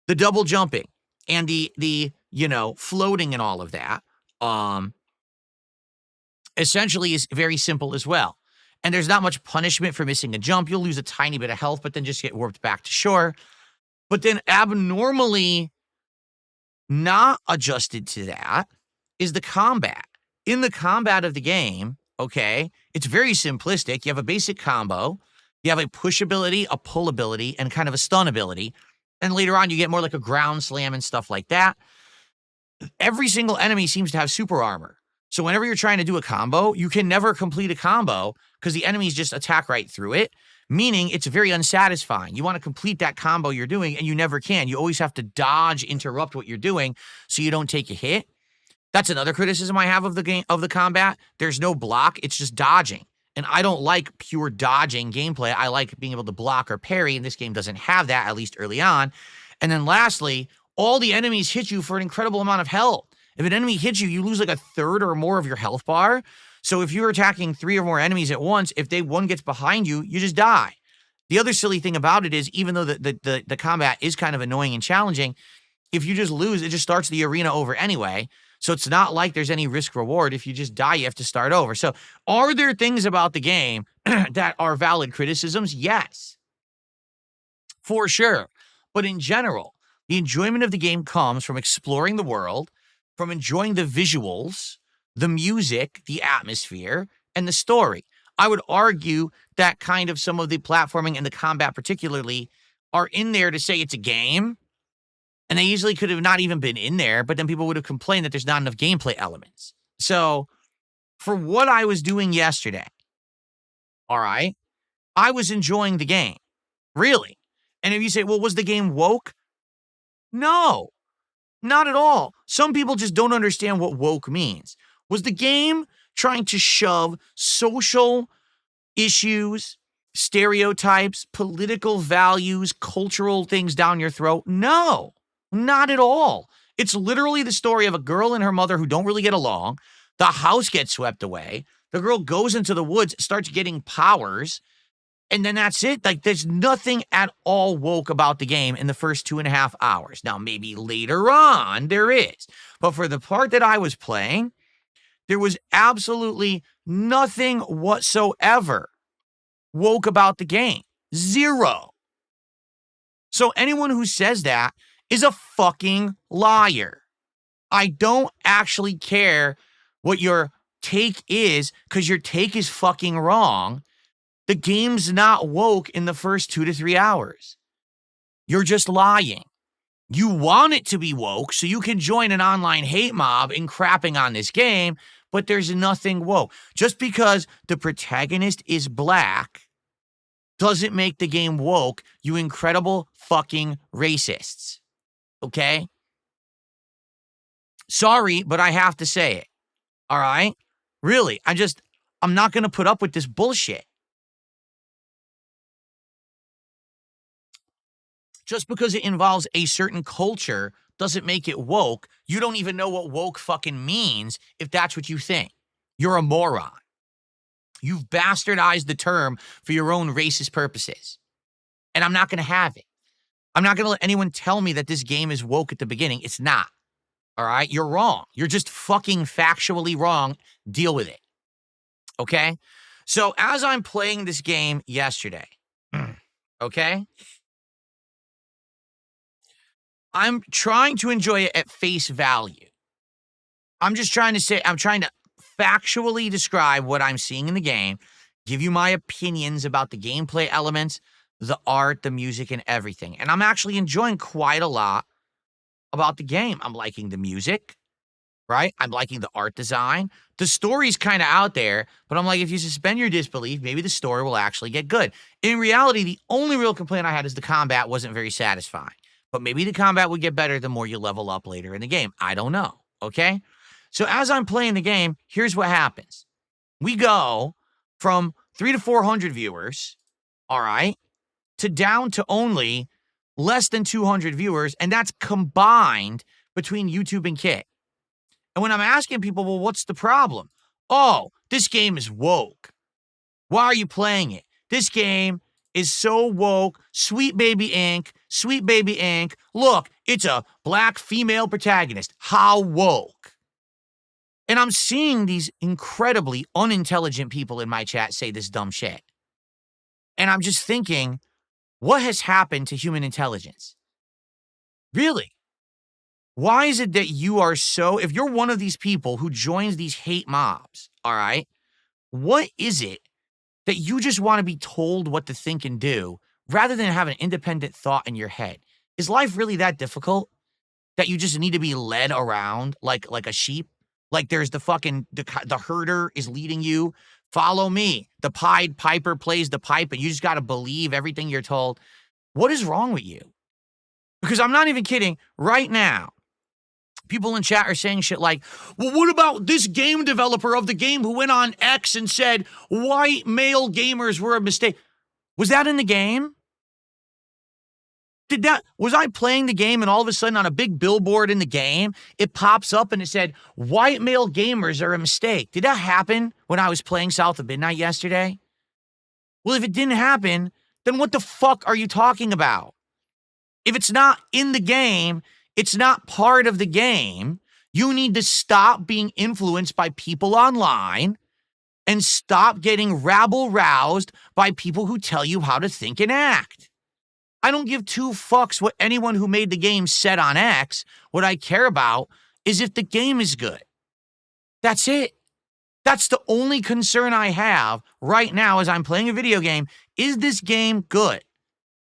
The double jumping and the floating and all of that, essentially is very simple as well. And there's not much punishment for missing a jump. You'll lose a tiny bit of health, but then just get warped back to shore. But then abnormally not adjusted to that is the combat. In the combat of the game, okay, it's very simplistic. You have a basic combo. You have a push ability, a pull ability, and kind of a stun ability. And later on, you get more like a ground slam and stuff like that. Every single enemy seems to have super armor. So whenever you're trying to do a combo, you can never complete a combo because the enemies just attack right through it, meaning it's very unsatisfying. You want to complete that combo you're doing, and you never can. You always have to dodge, interrupt what you're doing so you don't take a hit. That's another criticism I have of the game, of the combat. There's no block. It's just dodging. And I don't like pure dodging gameplay. I like being able to block or parry, and this game doesn't have that, at least early on. And then lastly, all the enemies hit you for an incredible amount of health. If an enemy hits you, you lose like a third or more of your health bar. So if you're attacking 3 or more enemies at once, if one gets behind you, you just die. The other silly thing about it is, even though the combat is kind of annoying and challenging, if you just lose, it just starts the arena over anyway. So it's not like there's any risk reward. If you just die, you have to start over. So are there things about the game that are valid criticisms? Yes, for sure. But in general, the enjoyment of the game comes from exploring the world, from enjoying the visuals, the music, the atmosphere, and the story. I would argue that kind of some of the platforming and the combat particularly are in there to say it's a game, and they easily could have not even been in there, but then people would have complained that there's not enough gameplay elements. So for what I was doing yesterday, all right, I was enjoying the game, really. And if you say, well, was the game woke? No, not at all. Some people just don't understand what woke means. Was the game trying to shove social issues, stereotypes, political values, cultural things down your throat. No, not at all. It's literally the story of a girl and her mother who don't really get along. The house gets swept away. The girl goes into the woods, starts getting powers, and then that's it. Like, there's nothing at all woke about the game in the first 2.5 hours. Now, maybe later on there is. But for the part that I was playing, there was absolutely nothing whatsoever woke about the game. Zero. So anyone who says that is a fucking liar. I don't actually care what your take is, because your take is fucking wrong. The game's not woke in the first 2 to 3 hours. You're just lying. You want it to be woke so you can join an online hate mob in crapping on this game, but there's nothing woke. Just because the protagonist is black doesn't make the game woke, you incredible fucking racists. Okay? Sorry, but I have to say it. All right? Really, I'm not going to put up with this bullshit. Just because it involves a certain culture doesn't make it woke. You don't even know what woke fucking means if that's what you think. You're a moron. You've bastardized the term for your own racist purposes. And I'm not going to have it. I'm not going to let anyone tell me that this game is woke at the beginning. It's not. All right? You're wrong. You're just fucking factually wrong. Deal with it. Okay? So as I'm playing this game yesterday, okay? I'm trying to enjoy it at face value. I'm trying to factually describe what I'm seeing in the game, give you my opinions about the gameplay elements, the art, the music, and everything. And I'm actually enjoying quite a lot about the game. I'm liking the music, right? I'm liking the art design. The story's kind of out there, but I'm like, if you suspend your disbelief, maybe the story will actually get good. In reality, the only real complaint I had is the combat wasn't very satisfying. But maybe the combat would get better the more you level up later in the game. I don't know, okay? So as I'm playing the game, here's what happens. We go from 300 to 400 viewers, all right, to down to only less than 200 viewers, and that's combined between YouTube and Kick. And when I'm asking people, well, what's the problem? Oh, this game is woke. Why are you playing it? This game is so woke. Sweet Baby Inc. Sweet Baby Inc. Look, it's a black female protagonist. How woke? And I'm seeing these incredibly unintelligent people in my chat say this dumb shit. And I'm just thinking, what has happened to human intelligence? Really? Why is it that you are so, if you're one of these people who joins these hate mobs, all right, what is it that you just want to be told what to think and do rather than have an independent thought in your head? Is life really that difficult that you just need to be led around like a sheep? Like there's the herder is leading you. Follow me. The Pied Piper plays the pipe and you just got to believe everything you're told. What is wrong with you? Because I'm not even kidding. Right now, people in chat are saying shit like, well, what about this game developer of the game who went on X and said white male gamers were a mistake? Was that in the game? Was I playing the game and all of a sudden on a big billboard in the game, it pops up and it said, white male gamers are a mistake? Did that happen when I was playing South of Midnight yesterday? Well, if it didn't happen, then what the fuck are you talking about? If it's not in the game, it's not part of the game. You need to stop being influenced by people online and stop getting rabble-roused by people who tell you how to think and act. I don't give two fucks what anyone who made the game said on X. What I care about is if the game is good. That's it. That's the only concern I have right now as I'm playing a video game. Is this game good?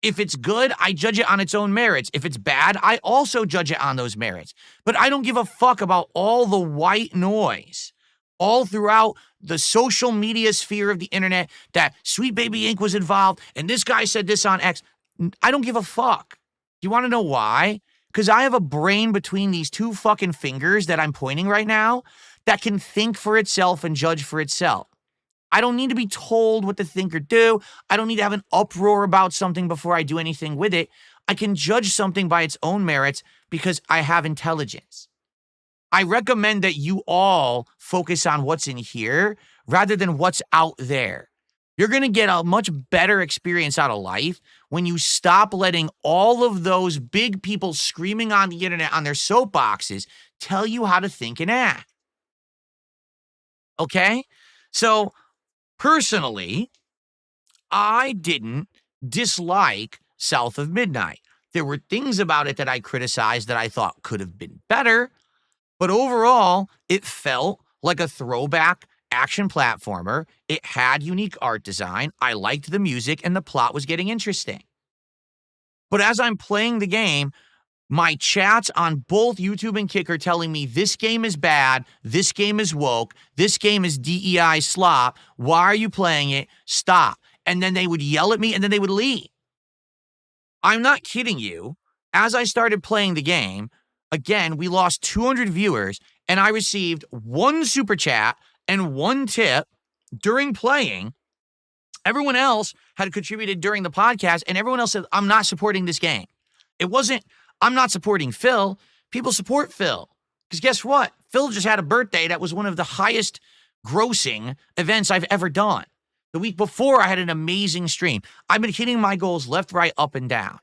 If it's good, I judge it on its own merits. If it's bad, I also judge it on those merits. But I don't give a fuck about all the white noise all throughout the social media sphere of the internet that Sweet Baby Inc. was involved and this guy said this on X. I don't give a fuck. You want to know why? Because I have a brain between these two fucking fingers that I'm pointing right now that can think for itself and judge for itself. I don't need to be told what to think or do. I don't need to have an uproar about something before I do anything with it. I can judge something by its own merits because I have intelligence. I recommend that you all focus on what's in here rather than what's out there. You're going to get a much better experience out of life when you stop letting all of those big people screaming on the internet on their soapboxes tell you how to think and act. Okay? So, personally, I didn't dislike South of Midnight. There were things about it that I criticized that I thought could have been better, but overall, it felt like a throwback action platformer. It had unique art design. I liked the music, and the plot was getting interesting. But as I'm playing the game, my chats on both YouTube and Kick are telling me this game is bad, this game is woke, this game is DEI slop. Why are you playing it? Stop. And then they would yell at me and then they would leave. I'm not kidding you. As I started playing the game, again, we lost 200 viewers and I received one super chat and one tip during playing. Everyone else had contributed during the podcast and everyone else said, I'm not supporting this game. It wasn't, I'm not supporting Phil. People support Phil. Because guess what? Phil just had a birthday that was one of the highest grossing events I've ever done. The week before, I had an amazing stream. I've been hitting my goals left, right, up, and down.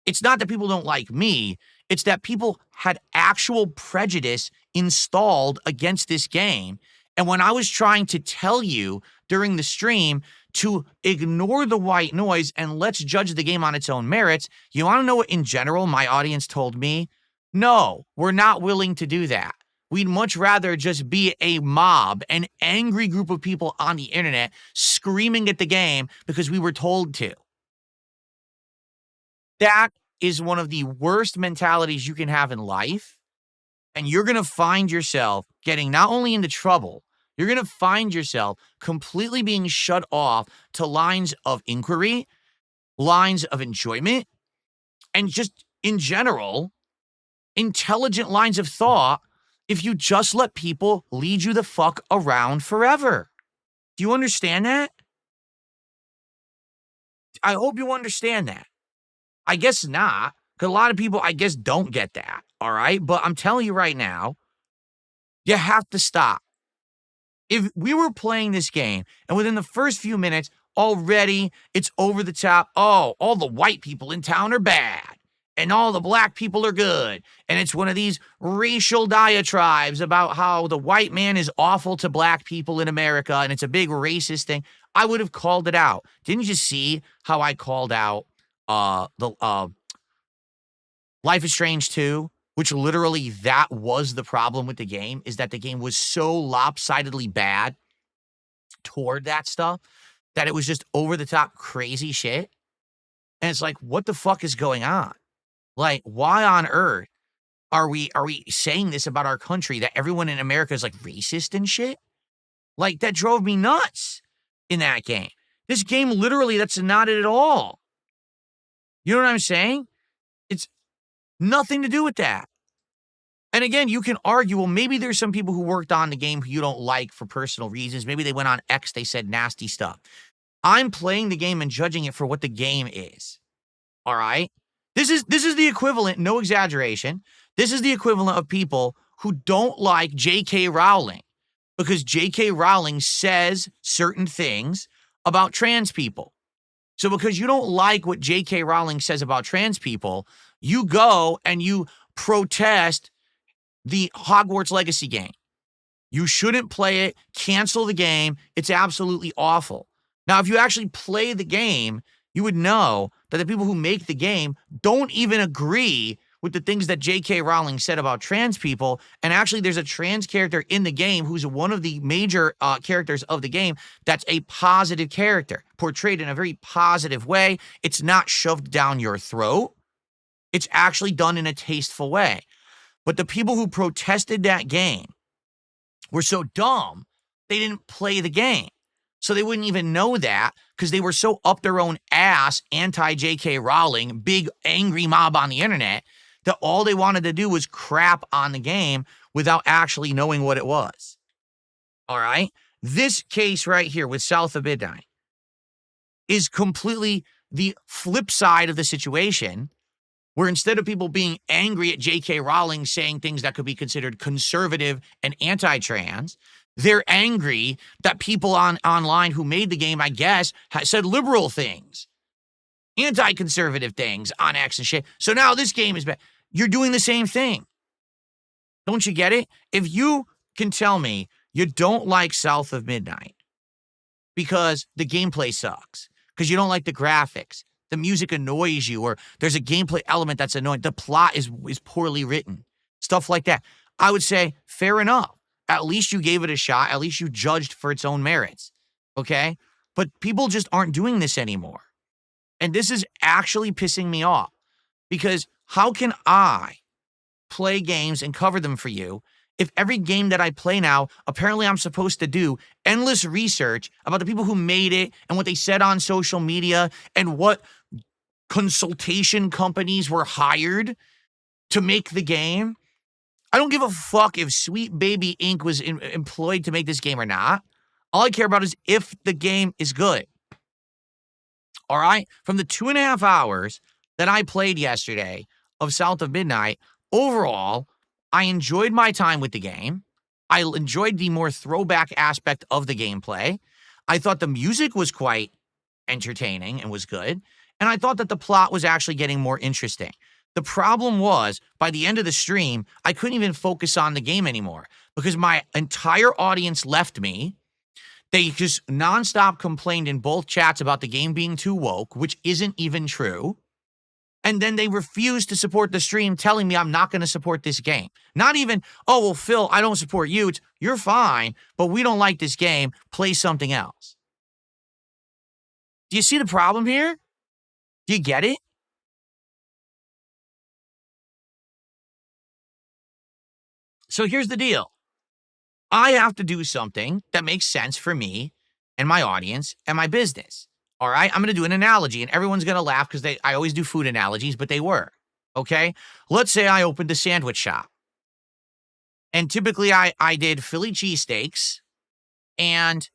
It's not that people don't like me. It's that people had actual prejudice installed against this game. And when I was trying to tell you during the stream to ignore the white noise and let's judge the game on its own merits, you want to know what in general my audience told me? No, we're not willing to do that. We'd much rather just be a mob, an angry group of people on the internet screaming at the game because we were told to. That is one of the worst mentalities you can have in life. And you're going to find yourself getting not only into trouble, you're going to find yourself completely being shut off to lines of inquiry, lines of enjoyment, and just in general, intelligent lines of thought if you just let people lead you the fuck around forever. Do you understand that? I hope you understand that. I guess not, because a lot of people, I guess, don't get that, all right? But I'm telling you right now, you have to stop. If we were playing this game, and within the first few minutes, already it's over the top, oh, all the white people in town are bad, and all the black people are good, and it's one of these racial diatribes about how the white man is awful to black people in America, and it's a big racist thing, I would have called it out. Didn't you see how I called out the Life is Strange 2, which literally that was the problem with the game, is that the game was so lopsidedly bad toward that stuff that it was just over the top crazy shit. And it's like, what the fuck is going on? Like, why on earth are we saying this about our country, that everyone in America is like racist and shit? Like, that drove me nuts in that game. This game literally, that's not it at all. You know what I'm saying? It's nothing to do with that. And again, you can argue, well, maybe there's some people who worked on the game who you don't like for personal reasons. Maybe they went on X, they said nasty stuff. I'm playing the game and judging it for what the game is. All right? This is the equivalent, no exaggeration. This is the equivalent of people who don't like J.K. Rowling because J.K. Rowling says certain things about trans people. So because you don't like what J.K. Rowling says about trans people, you go and you protest the Hogwarts Legacy game. You shouldn't play it. Cancel the game. It's absolutely awful. Now, if you actually play the game, you would know that the people who make the game don't even agree with the things that J.K. Rowling said about trans people. And actually, there's a trans character in the game who's one of the major characters of the game that's a positive character, portrayed in a very positive way. It's not shoved down your throat. It's actually done in a tasteful way. But the people who protested that game were so dumb, they didn't play the game. So they wouldn't even know that because they were so up their own ass, anti-J.K. Rowling, big angry mob on the internet, that all they wanted to do was crap on the game without actually knowing what it was. All right? This case right here with South of Midnight is completely the flip side of the situation, where instead of people being angry at J.K. Rowling saying things that could be considered conservative and anti-trans, they're angry that people online who made the game, I guess, said liberal things, anti-conservative things on X and shit. So now this game is bad. You're doing the same thing. Don't you get it? If you can tell me you don't like South of Midnight because the gameplay sucks, because you don't like the graphics, the music annoys you, or there's a gameplay element that's annoying, the plot is poorly written, stuff like that, I would say, fair enough. At least you gave it a shot. At least you judged for its own merits, okay? But people just aren't doing this anymore. And this is actually pissing me off, because how can I play games and cover them for you if every game that I play now, apparently I'm supposed to do endless research about the people who made it and what they said on social media and what consultation companies were hired to make the game? I don't give a fuck if Sweet Baby Inc. was employed to make this game or not. All I care about is if the game is good. All right? From the 2.5 hours that I played yesterday of South of Midnight, overall, I enjoyed my time with the game. I enjoyed the more throwback aspect of the gameplay. I thought the music was quite entertaining and was good. And I thought that the plot was actually getting more interesting. The problem was, by the end of the stream, I couldn't even focus on the game anymore because my entire audience left me. They just nonstop complained in both chats about the game being too woke, which isn't even true. And then they refused to support the stream, telling me I'm not going to support this game. Not even, oh, well, Phil, I don't support you. It's, you're fine, but we don't like this game. Play something else. Do you see the problem here? Do you get it? So here's the deal. I have to do something that makes sense for me and my audience and my business. All right? I'm going to do an analogy, and everyone's going to laugh because I always do food analogies, but they work. Okay? Let's say I opened a sandwich shop. And typically I did Philly cheesesteaks and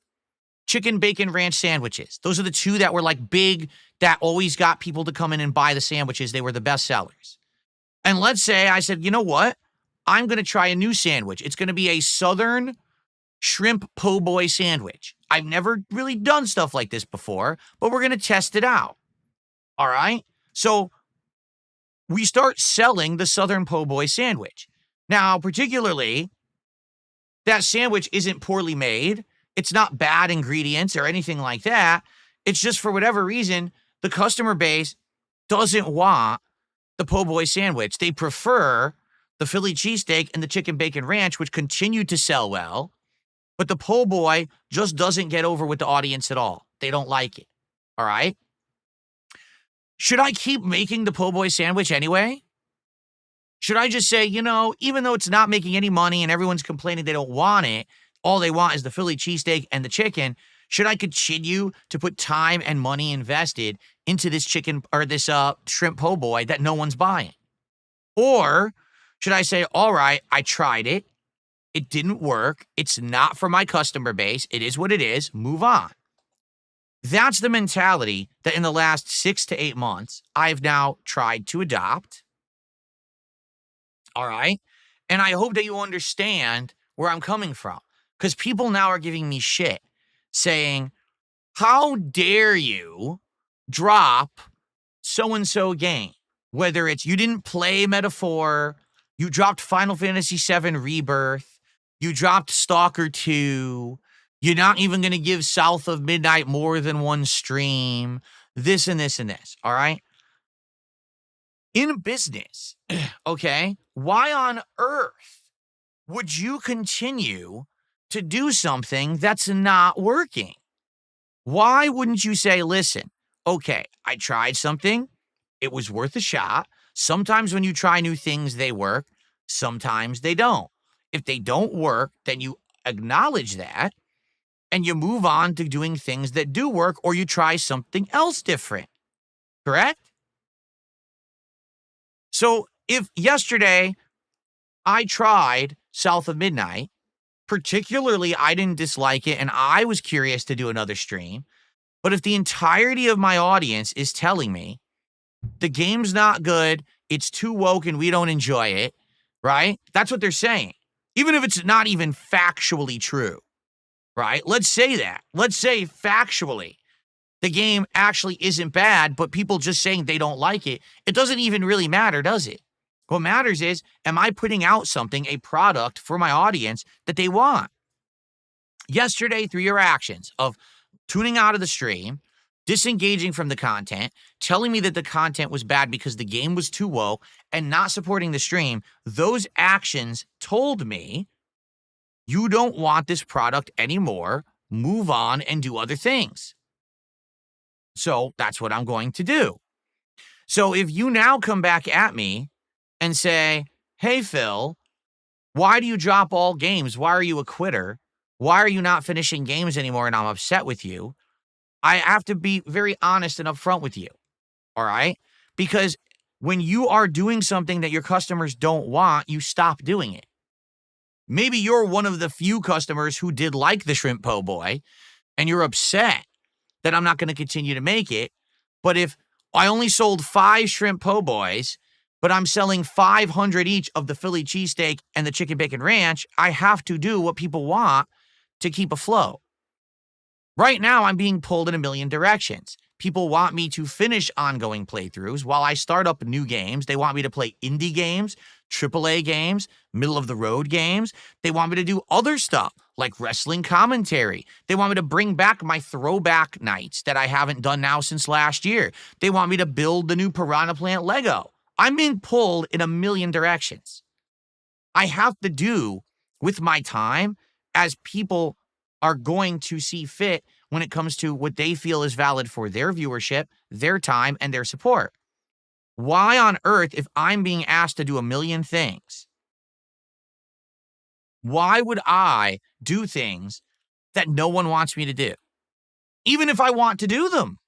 chicken bacon ranch sandwiches. Those are the two that were like big, that always got people to come in and buy the sandwiches. They were the best sellers. And let's say I said, you know what? I'm going to try a new sandwich. It's going to be a Southern shrimp po' boy sandwich. I've never really done stuff like this before, but we're going to test it out. All right? So we start selling the Southern po' boy sandwich. Now, particularly, that sandwich isn't poorly made. It's not bad ingredients or anything like that. It's just, for whatever reason, the customer base doesn't want the po' boy sandwich. They prefer the Philly cheesesteak and the chicken bacon ranch, which continue to sell well. But the po' boy just doesn't get over with the audience at all. They don't like it. All right? Should I keep making the po' boy sandwich anyway? Should I just say, you know, even though it's not making any money and everyone's complaining they don't want it, all they want is the Philly cheesesteak and the chicken, should I continue to put time and money invested into this chicken or this shrimp po' boy that no one's buying? Or should I say, all right, I tried it. It didn't work. It's not for my customer base. It is what it is. Move on. That's the mentality that in the last 6 to 8 months, I've now tried to adopt. All right? And I hope that you understand where I'm coming from. Because people now are giving me shit, saying, how dare you drop so-and-so game? Whether it's you didn't play Metaphor, you dropped Final Fantasy VII Rebirth, you dropped Stalker 2, you're not even going to give South of Midnight more than one stream, this and this and this, all right? In business, okay, why on earth would you continue to do something that's not working? Why wouldn't you say, listen, okay, I tried something. It was worth a shot. Sometimes when you try new things, they work. Sometimes they don't. If they don't work, then you acknowledge that and you move on to doing things that do work, or you try something else different. Correct? So if yesterday I tried South of Midnight Particularly, I didn't dislike it, and I was curious to do another stream. But if the entirety of my audience is telling me the game's not good, it's too woke, and we don't enjoy it, right? That's what they're saying. Even if it's not even factually true, right? Let's say that. Let's say factually the game actually isn't bad, but people just saying they don't like it. It doesn't even really matter, does it? What matters is, am I putting out something, a product for my audience that they want? Yesterday, through your actions of tuning out of the stream, disengaging from the content, telling me that the content was bad because the game was too woke, and not supporting the stream, those actions told me you don't want this product anymore. Move on and do other things. So that's what I'm going to do. So if you now come back at me and say, hey, Phil, why do you drop all games? Why are you a quitter? Why are you not finishing games anymore? And I'm upset with you. I have to be very honest and upfront with you. All right? Because when you are doing something that your customers don't want, you stop doing it. Maybe you're one of the few customers who did like the Shrimp Po' Boy, and you're upset that I'm not going to continue to make it. But if I only sold 5 Shrimp Po' Boys, but I'm selling 500 each of the Philly cheesesteak and the chicken bacon ranch, I have to do what people want to keep afloat. Right now, I'm being pulled in a million directions. People want me to finish ongoing playthroughs while I start up new games. They want me to play indie games, AAA games, middle-of-the-road games. They want me to do other stuff like wrestling commentary. They want me to bring back my throwback nights that I haven't done now since last year. They want me to build the new Piranha Plant Lego. I'm being pulled in a million directions. I have to do with my time as people are going to see fit when it comes to what they feel is valid for their viewership, their time, and their support. Why on earth, if I'm being asked to do a million things, why would I do things that no one wants me to do? Even if I want to do them.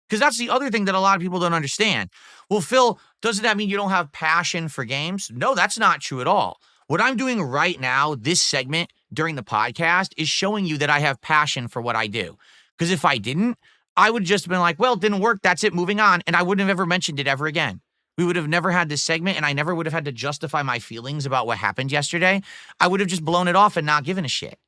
Because that's the other thing that a lot of people don't understand. Well, Phil, doesn't that mean you don't have passion for games? No, that's not true at all. What I'm doing right now, this segment during the podcast, is showing you that I have passion for what I do. Because if I didn't, I would have just been like, well, it didn't work. That's it. Moving on. And I wouldn't have ever mentioned it ever again. We would have never had this segment, and I never would have had to justify my feelings about what happened yesterday. I would have just blown it off and not given a shit.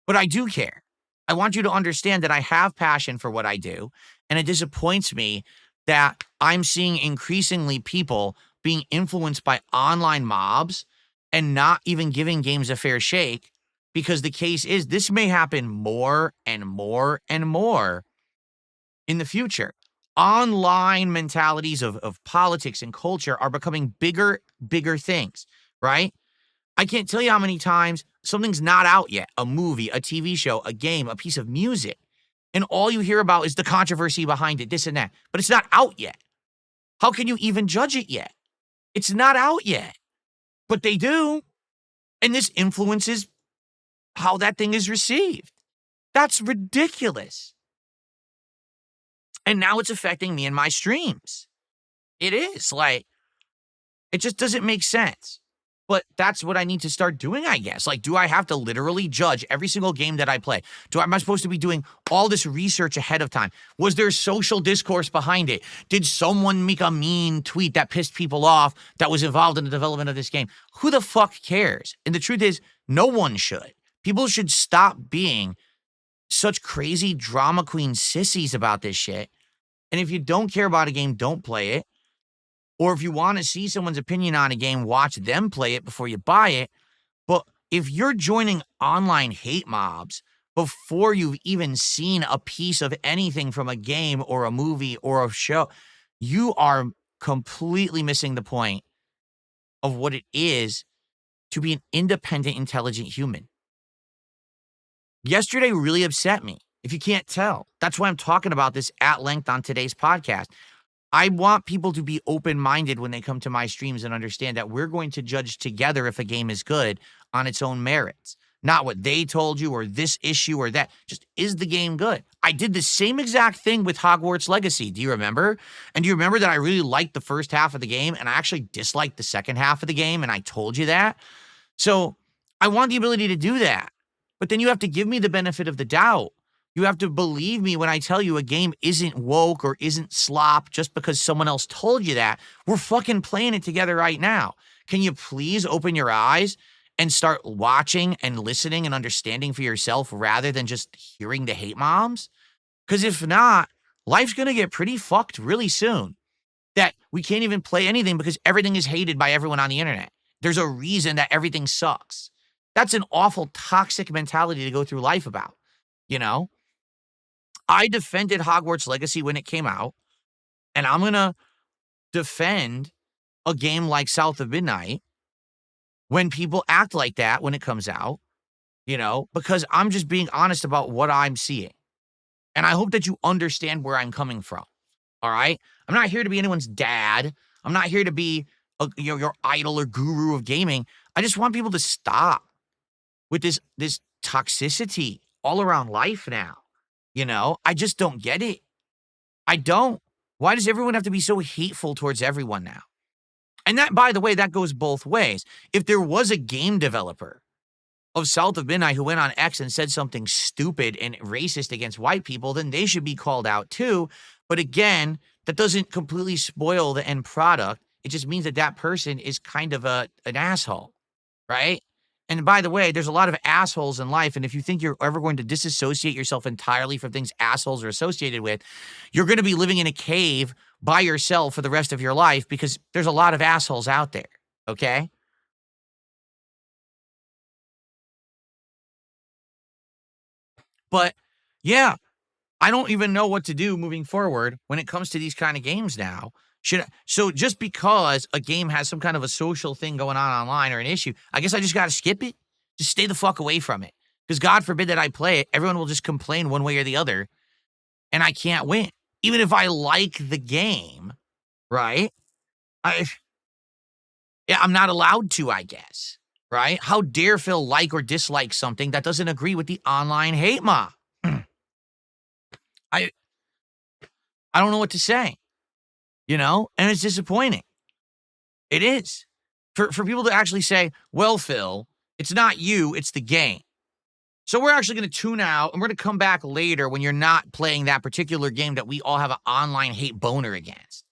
But I do care. I want you to understand that I have passion for what I do, and it disappoints me that I'm seeing increasingly people being influenced by online mobs and not even giving games a fair shake, because the case is this may happen more and more and more in the future. Online mentalities of politics and culture are becoming bigger things, right? I can't tell you how many times something's not out yet, a movie, a TV show, a game, a piece of music, and all you hear about is the controversy behind it, this and that, but it's not out yet. How can you even judge it yet? It's not out yet, but they do, and this influences how that thing is received. That's ridiculous. And now it's affecting me in my streams. It is, like, it just doesn't make sense. But that's what I need to start doing, I guess. Like, do I have to literally judge every single game that I play? Am I supposed to be doing all this research ahead of time? Was there social discourse behind it? Did someone make a mean tweet that pissed people off that was involved in the development of this game? Who the fuck cares? And the truth is, no one should. People should stop being such crazy drama queen sissies about this shit. And if you don't care about a game, don't play it. Or if you want to see someone's opinion on a game, watch them play it before you buy it. But if you're joining online hate mobs before you've even seen a piece of anything from a game or a movie or a show, you are completely missing the point of what it is to be an independent, intelligent human. Yesterday really upset me, if you can't tell. That's why I'm talking about this at length on today's podcast. I want people to be open-minded when they come to my streams and understand that we're going to judge together if a game is good on its own merits. Not what they told you or this issue or that. Just, is the game good? I did the same exact thing with Hogwarts Legacy. Do you remember? And do you remember that I really liked the first half of the game and I actually disliked the second half of the game, and I told you that? So I want the ability to do that. But then you have to give me the benefit of the doubt. You have to believe me when I tell you a game isn't woke or isn't slop just because someone else told you that. We're fucking playing it together right now. Can you please open your eyes and start watching and listening and understanding for yourself rather than just hearing the hate moms? Because if not, life's going to get pretty fucked really soon. That we can't even play anything because everything is hated by everyone on the internet. There's a reason that everything sucks. That's an awful toxic mentality to go through life about, you know? I defended Hogwarts Legacy when it came out, and I'm going to defend a game like South of Midnight when people act like that when it comes out, because I'm just being honest about what I'm seeing. And I hope that you understand where I'm coming from. All right? I'm not here to be anyone's dad. I'm not here to be your idol or guru of gaming. I just want people to stop with this toxicity all around life now. I just don't get it. I don't. Why does everyone have to be so hateful towards everyone now? And that, by the way, that goes both ways. If there was a game developer of South of Midnight who went on X and said something stupid and racist against white people, then they should be called out too. But again, that doesn't completely spoil the end product. It just means that that person is kind of an asshole, right? And by the way, there's a lot of assholes in life. And if you think you're ever going to disassociate yourself entirely from things assholes are associated with, you're going to be living in a cave by yourself for the rest of your life because there's a lot of assholes out there, okay? But yeah, I don't even know what to do moving forward when it comes to these kind of games now. So just because a game has some kind of a social thing going on online or an issue, I guess I just got to skip it. Just stay the fuck away from it. Because God forbid that I play it, everyone will just complain one way or the other, and I can't win. Even if I like the game, right? I'm not allowed to, I guess, right? How dare Phil like or dislike something that doesn't agree with the online hate mob? I don't know what to say, and it's disappointing. It is. For people to actually say, well, Phil, it's not you, it's the game. So we're actually going to tune out, and we're going to come back later when you're not playing that particular game that we all have an online hate boner against.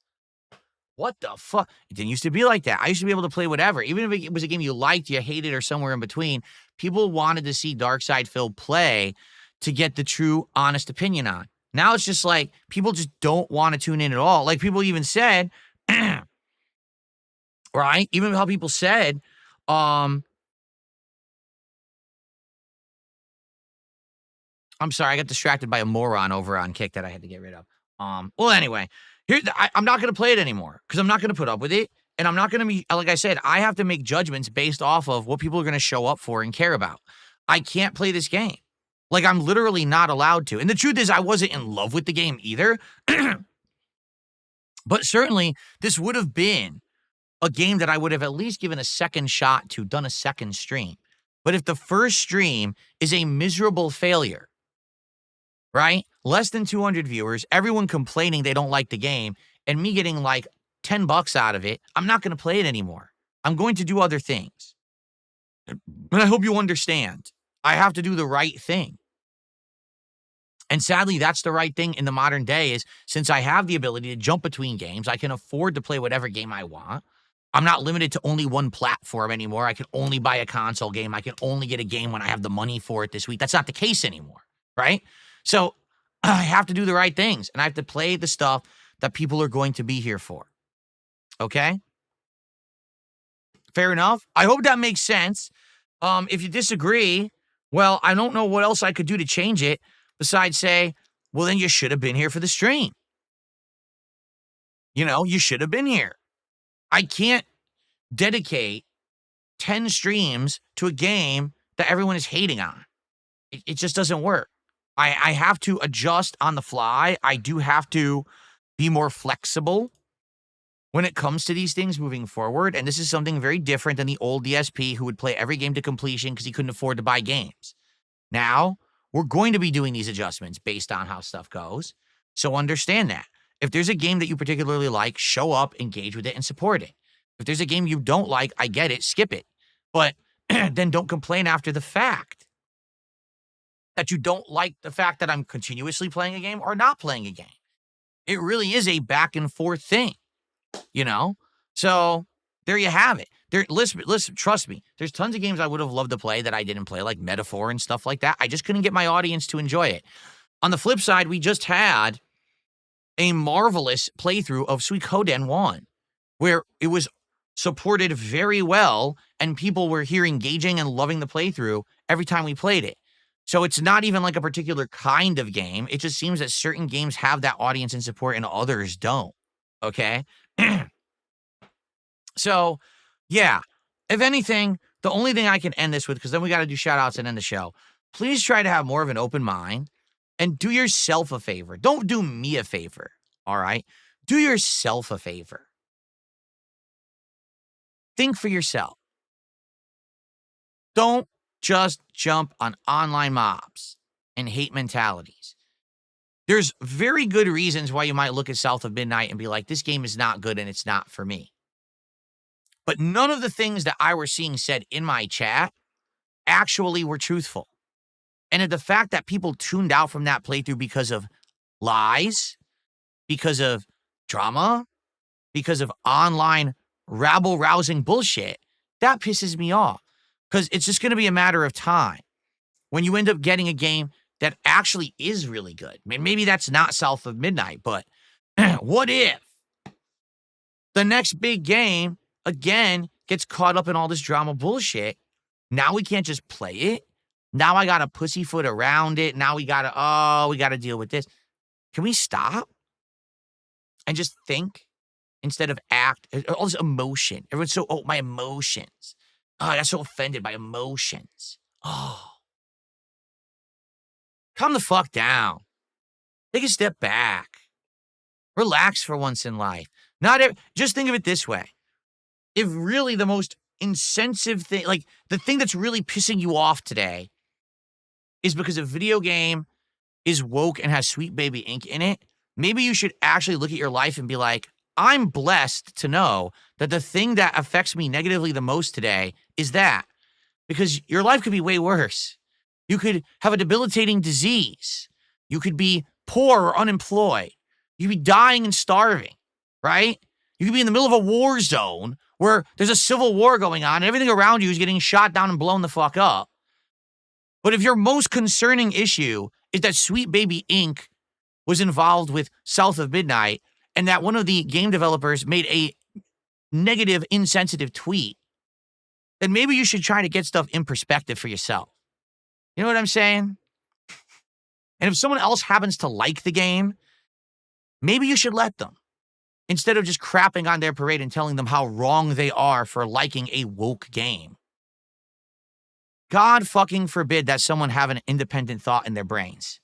What the fuck? It didn't used to be like that. I used to be able to play whatever. Even if it was a game you liked, you hated, or somewhere in between, people wanted to see Darkside Phil play to get the true, honest opinion on. Now it's just like, people just don't want to tune in at all. Like people even said, right? Even how people said, I'm sorry, I got distracted by a moron over on Kick that I had to get rid of. Well, anyway, I'm not going to play it anymore because I'm not going to put up with it. And I'm not going to be, like I said, I have to make judgments based off of what people are going to show up for and care about. I can't play this game. Like, I'm literally not allowed to. And the truth is, I wasn't in love with the game either. But certainly, this would have been a game that I would have at least given a second shot to, done a second stream. But if the first stream is a miserable failure, right? Less than 200 viewers, everyone complaining they don't like the game, and me getting like $10 out of it, I'm not going to play it anymore. I'm going to do other things. And I hope you understand. I have to do the right thing. And sadly, that's the right thing in the modern day is since I have the ability to jump between games, I can afford to play whatever game I want. I'm not limited to only one platform anymore. I can only buy a console game. I can only get a game when I have the money for it this week. That's not the case anymore, right? So I have to do the right things, and I have to play the stuff that people are going to be here for, okay? Fair enough? I hope that makes sense. If you disagree, well, I don't know what else I could do to change it besides say, well, then you should have been here for the stream. You should have been here. I can't dedicate 10 streams to a game that everyone is hating on. It just doesn't work. I have to adjust on the fly. I do have to be more flexible when it comes to these things moving forward. And this is something very different than the old DSP who would play every game to completion because he couldn't afford to buy games. Now, we're going to be doing these adjustments based on how stuff goes. So understand that. If there's a game that you particularly like, show up, engage with it, and support it. If there's a game you don't like, I get it, skip it. But then don't complain after the fact that you don't like the fact that I'm continuously playing a game or not playing a game. It really is a back and forth thing, you know? So there you have it. Listen, trust me. There's tons of games I would have loved to play that I didn't play, like Metaphor and stuff like that. I just couldn't get my audience to enjoy it. On the flip side, we just had a marvelous playthrough of Suikoden 1, where it was supported very well and people were here engaging and loving the playthrough every time we played it. So it's not even like a particular kind of game. It just seems that certain games have that audience and support and others don't. Okay? So, yeah. If anything, the only thing I can end this with, because then we got to do shout outs and end the show. Please try to have more of an open mind and do yourself a favor. Don't do me a favor. All right? Do yourself a favor. Think for yourself. Don't just jump on online mobs and hate mentalities. There's very good reasons why you might look at South of Midnight and be like, this game is not good and it's not for me. But none of the things that I was seeing said in my chat actually were truthful. And the fact that people tuned out from that playthrough because of lies, because of drama, because of online rabble-rousing bullshit, that pisses me off. Because it's just going to be a matter of time when you end up getting a game that actually is really good. I mean, maybe that's not South of Midnight, but what if the next big game, again, gets caught up in all this drama bullshit? Now we can't just play it. Now I got to pussyfoot around it. Now we got to deal with this. Can we stop and just think instead of act? All this emotion. Everyone's so, my emotions. Oh, I got so offended by emotions. Oh. Calm the fuck down. Take a step back. Relax for once in life. Just think of it this way. If really the most insensitive thing, like the thing that's really pissing you off today is because a video game is woke and has Sweet Baby Ink in it, maybe you should actually look at your life and be like, I'm blessed to know that the thing that affects me negatively the most today is that. Because your life could be way worse. You could have a debilitating disease. You could be poor or unemployed. You could be dying and starving, right? You could be in the middle of a war zone where there's a civil war going on and everything around you is getting shot down and blown the fuck up. But if your most concerning issue is that Sweet Baby Inc. was involved with South of Midnight and that one of the game developers made a negative, insensitive tweet, then maybe you should try to get stuff in perspective for yourself. You know what I'm saying? And if someone else happens to like the game, maybe you should let them, instead of just crapping on their parade and telling them how wrong they are for liking a woke game. God fucking forbid that someone have an independent thought in their brains.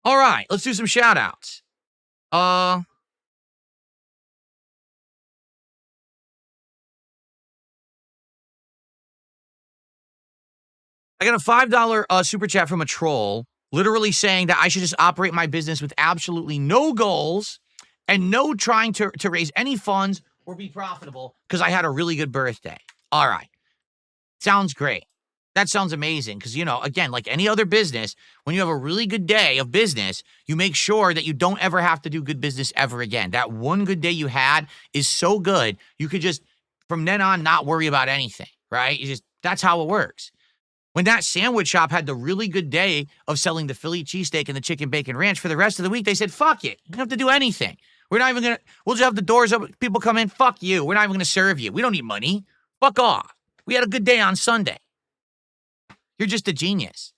All right, let's do some shout outs. I got a $5 super chat from a troll, literally saying that I should just operate my business with absolutely no goals and no trying to raise any funds or be profitable because I had a really good birthday. All right. Sounds great. That sounds amazing because, again, like any other business, when you have a really good day of business, you make sure that you don't ever have to do good business ever again. That one good day you had is so good, you could just, from then on, not worry about anything, right? That's how it works. When that sandwich shop had the really good day of selling the Philly cheesesteak and the chicken bacon ranch, for the rest of the week, they said, fuck it. We don't have to do anything. We're not even going to, we'll just have the doors open. People come in, fuck you. We're not even going to serve you. We don't need money. Fuck off. We had a good day on Sunday. You're just a genius.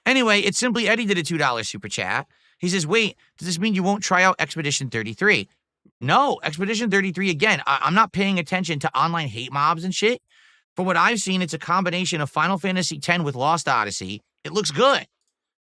Anyway, it's Simply Eddie did a $2 super chat. He says, wait, does this mean you won't try out Expedition 33? No, Expedition 33, again, I'm not paying attention to online hate mobs and shit. From what I've seen, it's a combination of Final Fantasy X with Lost Odyssey. It looks good.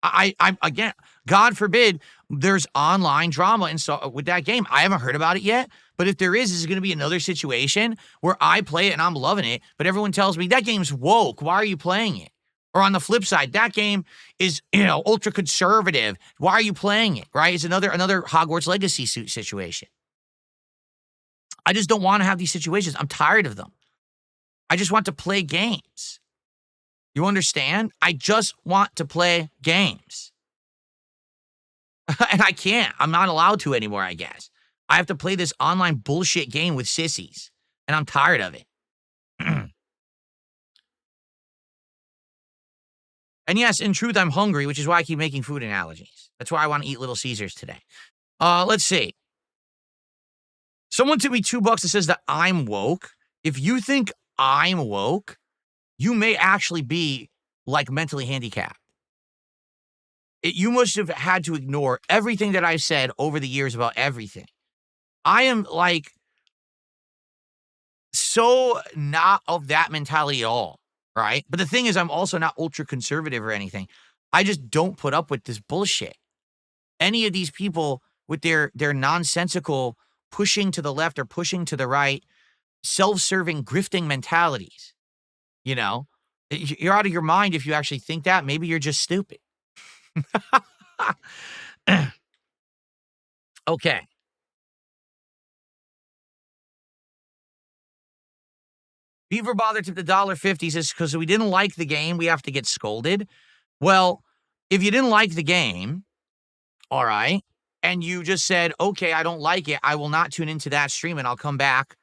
I'm again, God forbid there's online drama with that game. I haven't heard about it yet, but if there is, this is going to be another situation where I play it and I'm loving it, but everyone tells me that game's woke. Why are you playing it? Or on the flip side, that game is, ultra conservative. Why are you playing it? Right? It's another Hogwarts Legacy situation. I just don't want to have these situations. I'm tired of them. I just want to play games. You understand? I just want to play games. And I can't. I'm not allowed to anymore, I guess. I have to play this online bullshit game with sissies, and I'm tired of it. And yes, in truth, I'm hungry, which is why I keep making food analogies. That's why I want to eat Little Caesars today. Let's see. Someone took me $2 that says that I'm woke. If you think I'm woke, you may actually be like mentally handicapped. You must have had to ignore everything that I've said over the years about everything. I am like so not of that mentality at all, right? But the thing is, I'm also not ultra conservative or anything. I just don't put up with this bullshit. Any of these people with their nonsensical pushing to the left or pushing to the right, self-serving grifting mentalities, you know? You're out of your mind if you actually think that. Maybe you're just stupid. Okay. Beaver Bother tipped $1.50 says, because we didn't like the game, we have to get scolded. Well, if you didn't like the game, all right, and you just said, okay, I don't like it, I will not tune into that stream and I'll come back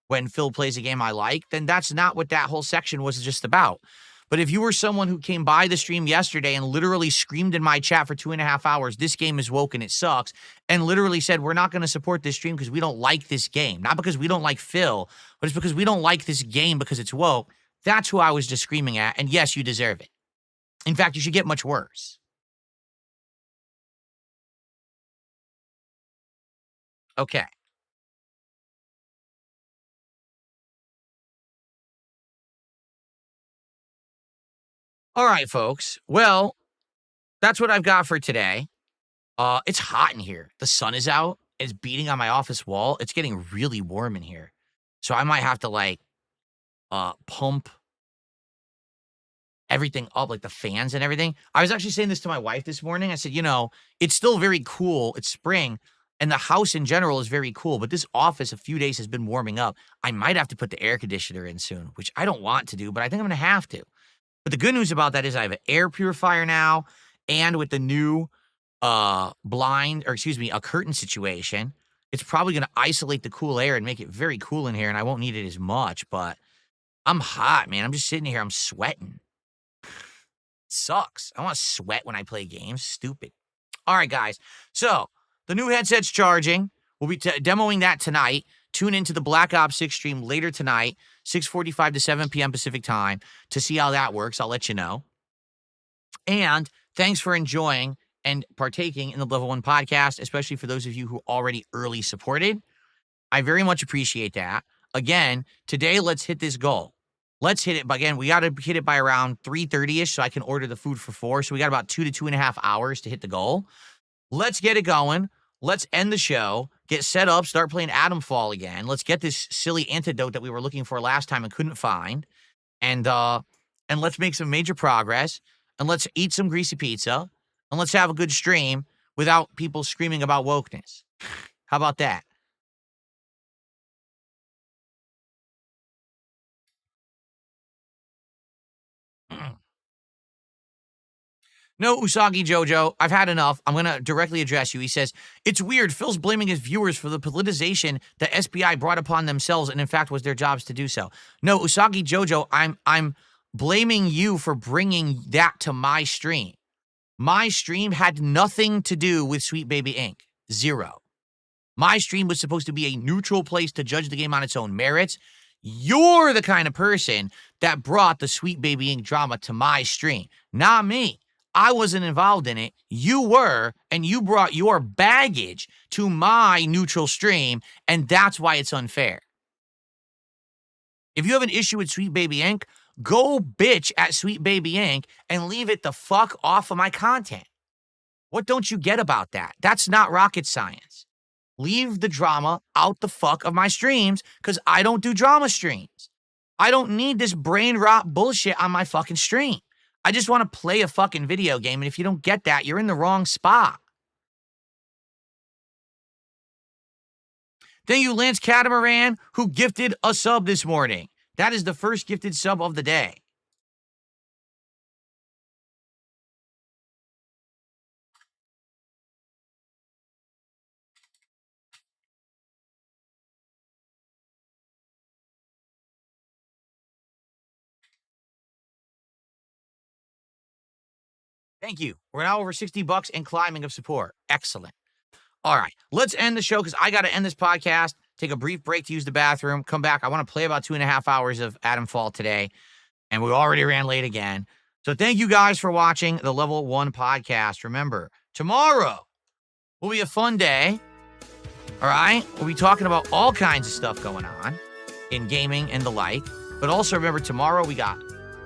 when Phil plays a game I like, then that's not what that whole section was just about. But if you were someone who came by the stream yesterday and literally screamed in my chat for 2.5 hours, this game is woke and it sucks, and literally said, we're not going to support this stream because we don't like this game, not because we don't like Phil, but it's because we don't like this game because it's woke, that's who I was just screaming at, and yes, you deserve it. In fact, you should get much worse. Okay. All right, folks. Well, that's what I've got for today. It's hot in here. The sun is out. It's beating on my office wall. It's getting really warm in here. So I might have to like pump everything up, like the fans and everything. I was actually saying this to my wife this morning. I said, it's still very cool. It's spring, and the house in general is very cool, but this office a few days has been warming up. I might have to put the air conditioner in soon, which I don't want to do, but I think I'm gonna have to. But the good news about that is I have an air purifier now, and with the new a curtain situation, it's probably going to isolate the cool air and make it very cool in here, and I won't need it as much, but I'm hot, man. I'm just sitting here. I'm sweating. Sucks. I want to sweat when I play games. Stupid. All right, guys. So the new headset's charging. We'll be demoing that tonight. Tune into the Black Ops 6 stream later tonight, 6:45 to 7 p.m. Pacific time, to see how that works. I'll let you know. And thanks for enjoying and partaking in the Level 1 podcast, especially for those of you who already early supported. I very much appreciate that. Again, today, let's hit this goal. Let's hit it. But again, we got to hit it by around 3:30-ish so I can order the food for 4. So we got about 2 to 2.5 hours to hit the goal. Let's get it going. Let's end the show, get set up, start playing Atom Fall again. Let's get this silly antidote that we were looking for last time and couldn't find. And let's make some major progress. And let's eat some greasy pizza. And let's have a good stream without people screaming about wokeness. How about that? No, Usagi Jojo, I've had enough. I'm going to directly address you. He says, it's weird. Phil's blaming his viewers for the politicization that SPI brought upon themselves and in fact was their jobs to do so. No, Usagi Jojo, I'm blaming you for bringing that to my stream. My stream had nothing to do with Sweet Baby Inc. Zero. My stream was supposed to be a neutral place to judge the game on its own merits. You're the kind of person that brought the Sweet Baby Inc. drama to my stream, not me. I wasn't involved in it. You were, and you brought your baggage to my neutral stream, and that's why it's unfair. If you have an issue with Sweet Baby Inc., go bitch at Sweet Baby Inc. and leave it the fuck off of my content. What don't you get about that? That's not rocket science. Leave the drama out the fuck of my streams because I don't do drama streams. I don't need this brain rot bullshit on my fucking stream. I just want to play a fucking video game, and if you don't get that, you're in the wrong spot. Thank you, Lance Catamaran, who gifted a sub this morning. That is the first gifted sub of the day. Thank you. We're now over $60 and climbing of support. Excellent. All right, let's end the show because I got to end this podcast, take a brief break to use the bathroom, come back. I want to play about 2.5 hours of Adam Fall today, and we already ran late again. So thank you guys for watching the Level 1 podcast. Remember, tomorrow will be a fun day. All right, we'll be talking about all kinds of stuff going on in gaming and the like. But also remember, tomorrow we got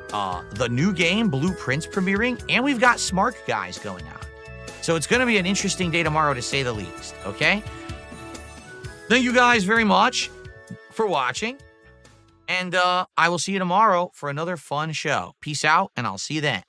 the new game, Blueprints, premiering, and we've got Smart Guys going on. So it's going to be an interesting day tomorrow, to say the least, okay? Thank you guys very much for watching, and I will see you tomorrow for another fun show. Peace out, and I'll see you then.